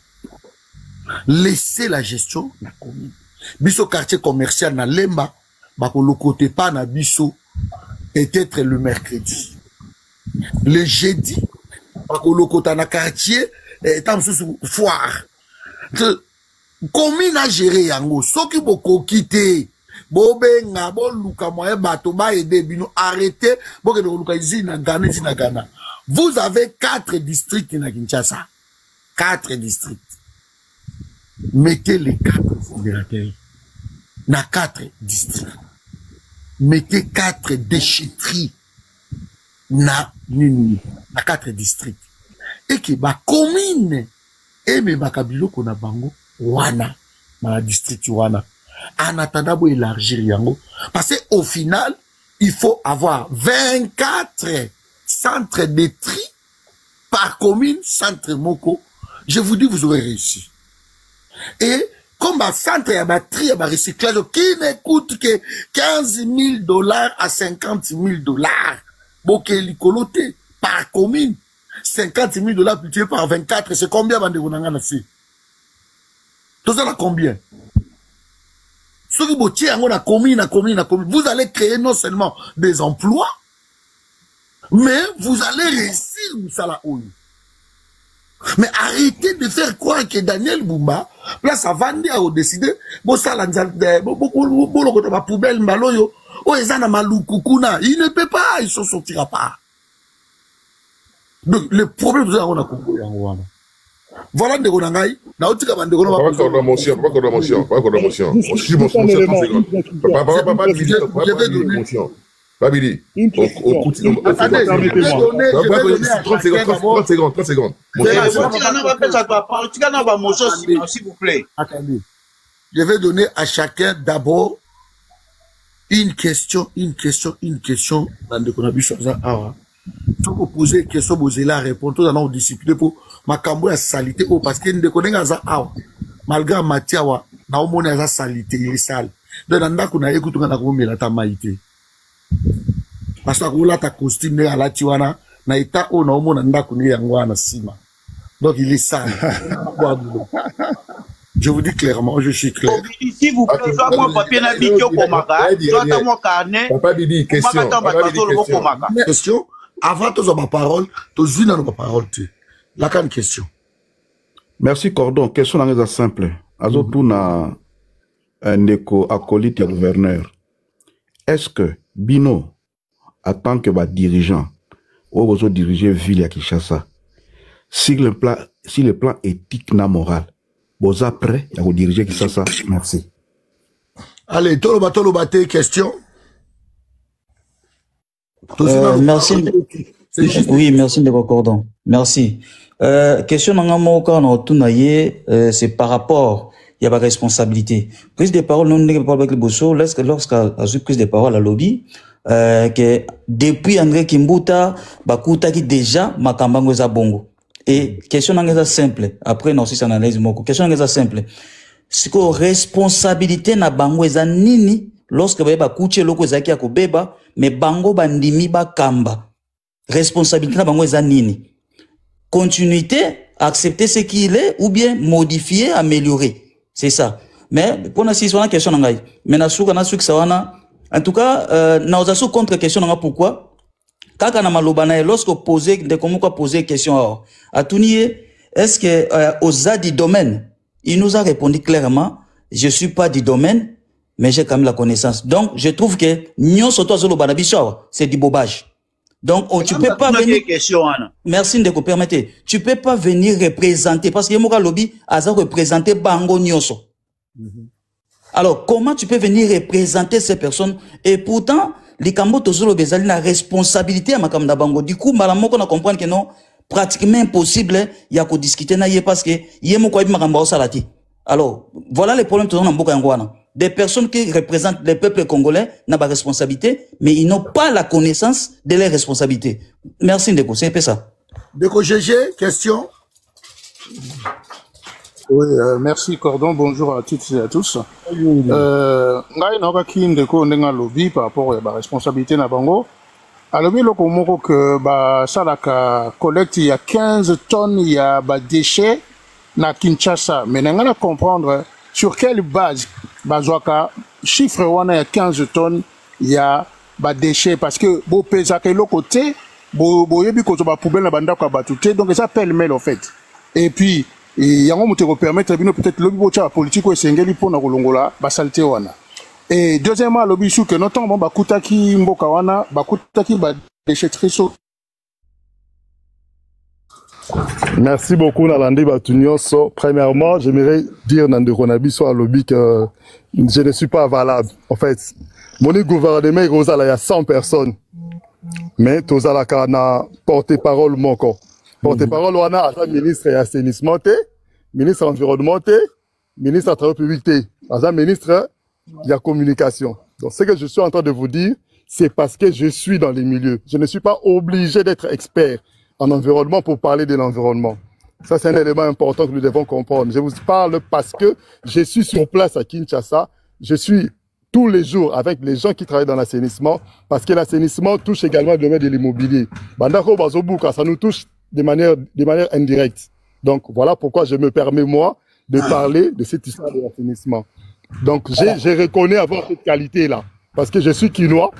Laissez la gestion, la commune. Biso quartier commercial, na Lemba, le côté pas na biso, peut-être le mercredi. Le jeudi, le côté na quartier, tam sous foire. Commune a géré yango, so ki boko quitter. Bobenga, luka moyen bato ba aider bino arrêtez, bo ke luka izina Ghana. Vous avez 4 districts na Kinshasa. 4 districts. Mettez les 4 fédérateurs. Na 4 districts. Mettez 4 déchetteries. Na 4 districts. Et que ba commune et me bakabilo kona bango wana na district wana. En attendant pour élargir yango. Parce qu'au final, il faut avoir 24 centres de tri par commune, centre Moko. Je vous dis, vous aurez réussi. Et comme un centre de tri et de recyclage qui ne coûte que 15 000 $ à 50 000 $. Bon, par commune. 50 000 $ multiplié par 24, c'est combien de vous tout ça, combien? Vous allez créer non seulement des emplois, mais vous allez réussir mais arrêtez de faire croire que Daniel Bumba, là ça va dire décider, il ne peut pas, il ne sortira pas. Donc le problème c'est qu'on a compris. Voilà de Gonangai. Pas de motion. Babili. 30 secondes. S'il vous plaît. Attendez. Je vais donner à chacun d'abord une question. Dans le conabus, faut vous poser une question, vous allez répondre, tout en discipliné pour ma cambo à salité, parce que nous connaissons ça, malgré Mathia, na omone à salité, il est sale. Donc, nanda kuna écoute, on a comme la tamaïté. Parce que là, ta costume, à la tiwana, na état, on a omone nanda kuna yangwana sima. Donc, il est sale. Je vous dis clairement, je suis clair. S'il vous plaît, moi, papier n'a bidjo pour maga, toi, moi, carnet, papa Bibi, question. Avant de ma parole, tu as une parole. La grande question. Merci, Cordon. Question est simple. Azotou na un éco acolyte et gouverneur. Est-ce que Bino, en tant que dirigeant, ou vous diriger ville à Kinshasa, si le plan éthique na moral, vous êtes prêt à vous diriger Kinshasa? Merci. Allez, tolo bate, question. Merci. Oui, merci de vos cordons. Merci. Question c'est par rapport il y a pas responsabilité. Prise de parole non avec le bosso lorsqu'à prise de parole à lobby que depuis André Kimbuta bakuta qui déjà makambango za bongo. Et question est simple. Après non si c'est analyse moko. Question est simple. C'est que responsabilité na bango za nini lorsque ba kuche loko zaki ya kobeba mais bango bandimi ba kamba. Responsabilité na bango za nini? Continuité, accepter ce qu'il est ou bien modifier, améliorer. C'est ça. Mais pour la question mais en tout cas nous contre question pourquoi kaka na malobana lorsque poser de comment poser question à Tounier est-ce que aux a du domaine il nous a répondu clairement je suis pas du domaine mais j'ai quand même la connaissance donc je trouve que nyon soto zolo banabiso c'est du bobage. Donc, tu peux pas venir. Merci de vous permettre. Tu peux pas venir représenter parce que Moka Lobby a représenté Bango Nyoso. Alors, comment tu peux venir représenter ces personnes et pourtant, les Kambo Tozolo Bezali la responsabilité à Makamda Bango. Du coup, Malamoko na comprendre que non, pratiquement impossible, il y a qu'à discuter na parce que Yemoko Ibi Makamba Salati. Alors, voilà les problèmes dans Mboka Ngwana. Des personnes qui représentent les peuples congolais n'ont pas de responsabilité, mais ils n'ont pas la connaissance de leurs responsabilités. Merci Ndeko, c'est un peu ça. Deko GG, question? Oui, merci Cordon, bonjour à toutes et à tous. Ngai na ki ndeko ndenga lobby par rapport à la responsabilité na bango. Alors le komoko que ba salaka collecte il y a 15 tonnes il y a ba déchets na Kinshasa. Mais nga na comprendre sur quelle base bazwaka chiffre wana ya 15 tonnes il y a ba déchets parce que bo pesa ke lo côté bo yebi ko to ba poubelle na banda ko batute donc ça pêle-mêle en fait. Et puis et yango moto ko permettre bino peut-être lobby bocha politique ko esengeli pona kolongola ba saleté wana. Et deuxièmement lobby sou que notamment ba kutaki mboka wana ba kutaki ba déchetterie so. Merci beaucoup Nalandi Batunyoso. Premièrement, j'aimerais dire Nandeko Nabiso à lobby que je ne suis pas valable. En fait, mon gouvernement il y a 100 personnes. Mais tozalaka na porte-parole moko. Porte-parole wana ata ministre et assainissement ministre environnement ministre travail public ata ministre de communication. Donc ce que je suis en train de vous dire, c'est parce que je suis dans les milieux. Je ne suis pas obligé d'être expert en environnement pour parler de l'environnement. Ça c'est un élément important que nous devons comprendre. Je vous parle parce que je suis sur place à Kinshasa, je suis tous les jours avec les gens qui travaillent dans l'assainissement, parce que l'assainissement touche également le domaine de l'immobilier. Bandako Bazobuka, ça nous touche de manière indirecte. Donc, voilà pourquoi je me permets, moi, de parler de cette histoire de l'assainissement. Donc, je reconnais avoir cette qualité-là. Parce que je suis Kinois,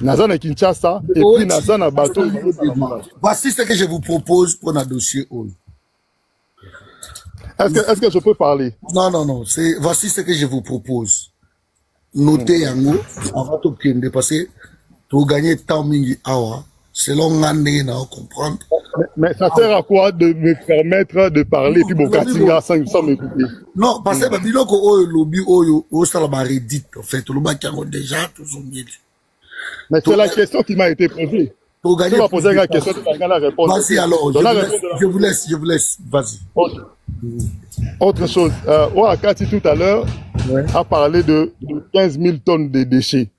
Nazan et Kinshasa, et puis Nazan à bateau. Voici ce que je vous propose pour notre dossier. Est-ce que je peux parler? Non. Voici ce que je vous propose. Notez yango avant de prendre parce que pour gagner temps mingi awa selon l'année na comprendre. Mais ça sert à quoi de me permettre de parler puis bokatinga sans m'écouter? Non, parce que biloko oyo lobby oyo o sala ba redit en fait le bac yango déjà tout son miel. Mais c'est la question qui m'a été posée. Pour gagner, tu vas poser la question, tu vas la réponse. Vas-y alors, je vous laisse, vas-y. Autre chose, Ouakati tout à l'heure a parlé de 15 000 tonnes de déchets.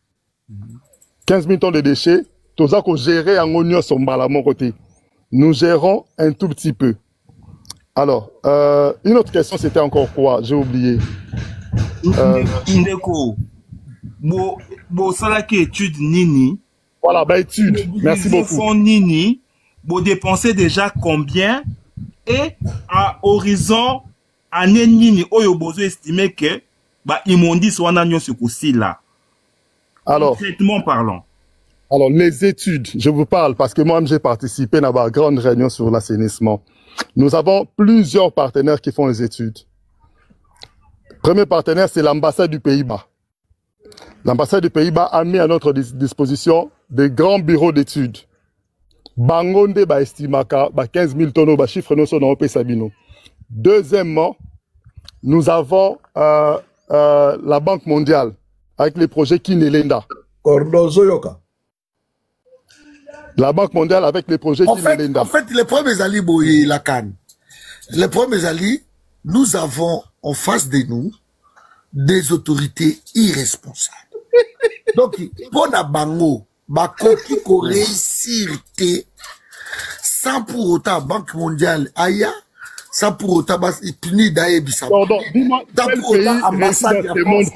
15 000 tonnes de déchets, tout ça qu'on gérait en oignon sur mon côté. Nous gérons un tout petit peu. Alors, une autre question, c'était encore quoi? J'ai oublié. Indeko, bo salaki étude nini? Voilà, bah étude. Merci beaucoup. Fonds nini, bo dépenser déjà combien? Et à horizon, année nini, oyo bozo estimé que, bah, immondice wana nyon se koussi là. Alors. Concrètement parlant. Alors, les études, je vous parle parce que moi-même j'ai participé à ma grande réunion sur l'assainissement. Nous avons plusieurs partenaires qui font les études. Premier partenaire, c'est l'ambassade du Pays-Bas. L'ambassade du Pays-Bas a mis à notre disposition des grands bureaux d'études. Bangonde ba estimaka ba 15 000 tonnes ba chiffre no so na opé sabino. Deuxièmement, nous avons la Banque mondiale avec les projets Kinelenda. La Banque mondiale avec les projets Kinelenda. En fait, les premiers alliés boyé la canne. Les premiers alliés, nous avons en face de nous des autorités irresponsables. Donc, pour la bango, qui réussir sans pour autant Banque mondiale aya, sans pour autant puni d'aébissa. Pardon, dis-moi, quel pays ambassade de monde.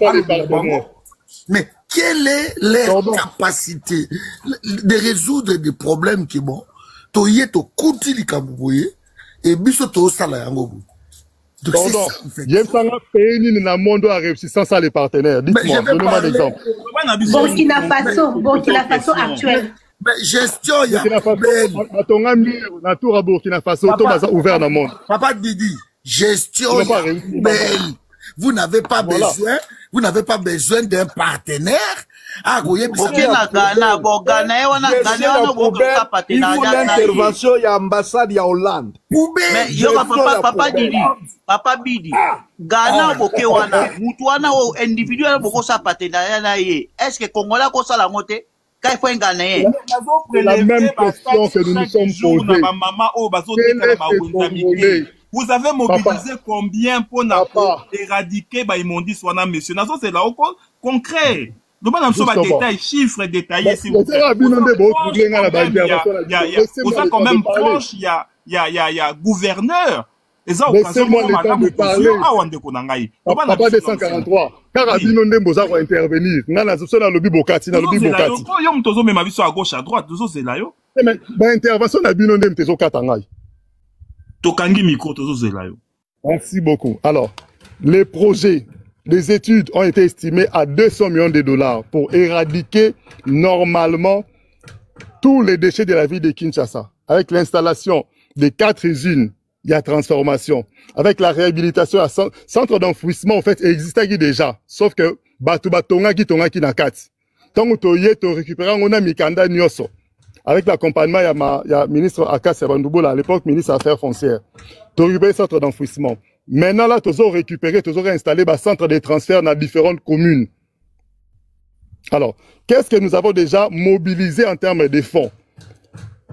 Mais quelle est leur capacité de résoudre des problèmes qui bon, toye to kuti li kabouye et biso to sala yango. Pardon, Yemsanga pays ni na monde a réussi sans ça les partenaires. Dites-moi, donnez-moi un exemple. Burkina Faso actuel. Mais gestion, il y a Burkina Faso, ouvert dans le monde. Papa Didi, gestion, belle. Vous n'avez pas besoin, d'un partenaire. Ah, vous il faut l'intervention de l'ambassade de Hollande. Mais Papa Bidi, Ghana boke wana, mutuana o individuel boko sa partenariat na ye. Est-ce que Congolais ko sala moté? Quand il faut un Ghanéen. C'est la même question que nous nous sommes posées. Vous avez mobilisé combien pour éradiquer l'immondice wana, monsieur? C'est là concret. Donc, on a des détails, chiffres détaillés, s'il vous plaît. Vous êtes quand même proche, il y a gouverneur. Laissez-moi le temps de parler. Papa 243. Car Abino Ndemboza va intervenir. Nana Zoso na lobi Bokati, na lobi Bokati. Yom tozo même aviso à gauche, à droite, tozo c'est là yo. Mais intervention na Abino Ndem tezo katangai. Tokangi micro tozo c'est là yo. Merci beaucoup. Alors, les projets, les études ont été estimées à 200 millions de dollars pour éradiquer normalement tous les déchets de la ville de Kinshasa. Avec l'installation des 4 usines, il y a transformation. Avec la réhabilitation à centre d'enfouissement, en fait, existait déjà. Sauf que, tonga ki nakat. Tant que tu récupères, on a Mikanda Nyoso. Avec l'accompagnement, il y a ministre Akas Sabandoubola, à l'époque, ministre Affaires foncières. Tu récupères centre d'enfouissement. Maintenant, là, tu as récupéré, tu as réinstallé le centre de transfert dans différentes communes. Alors, qu'est-ce que nous avons déjà mobilisé en termes de fonds?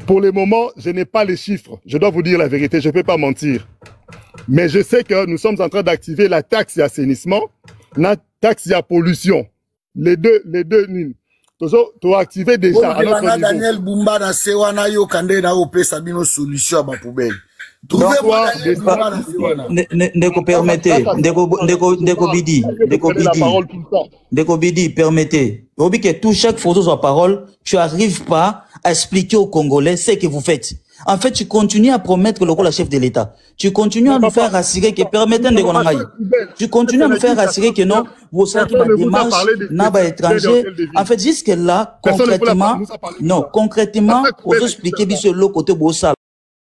Pour le moment, je n'ai pas les chiffres. Je dois vous dire la vérité, je ne peux pas mentir. Mais je sais que nous sommes en train d'activer la taxe d'assainissement, la taxe de pollution. Les deux, tu as activé déjà à notre niveau. Daniel Bumba na Sewana yo kande na ope sabino solution à ma poubelle. Ndeko permettez, Ndeko Bidi, permettez. Obi que tout chaque photo soit parole, tu n'arrives pas à expliquer aux Congolais ce que vous faites. En fait, tu continues à promettre le rôle de chef de l'État. Tu continues à nous faire assurer que permettez de Gonangaï. Tu continues à nous faire assurer que non, vous savez que la démarche n'a pas étranger. En fait, jusque là, concrètement, non, concrètement, pour expliquer sur le côté Bossa.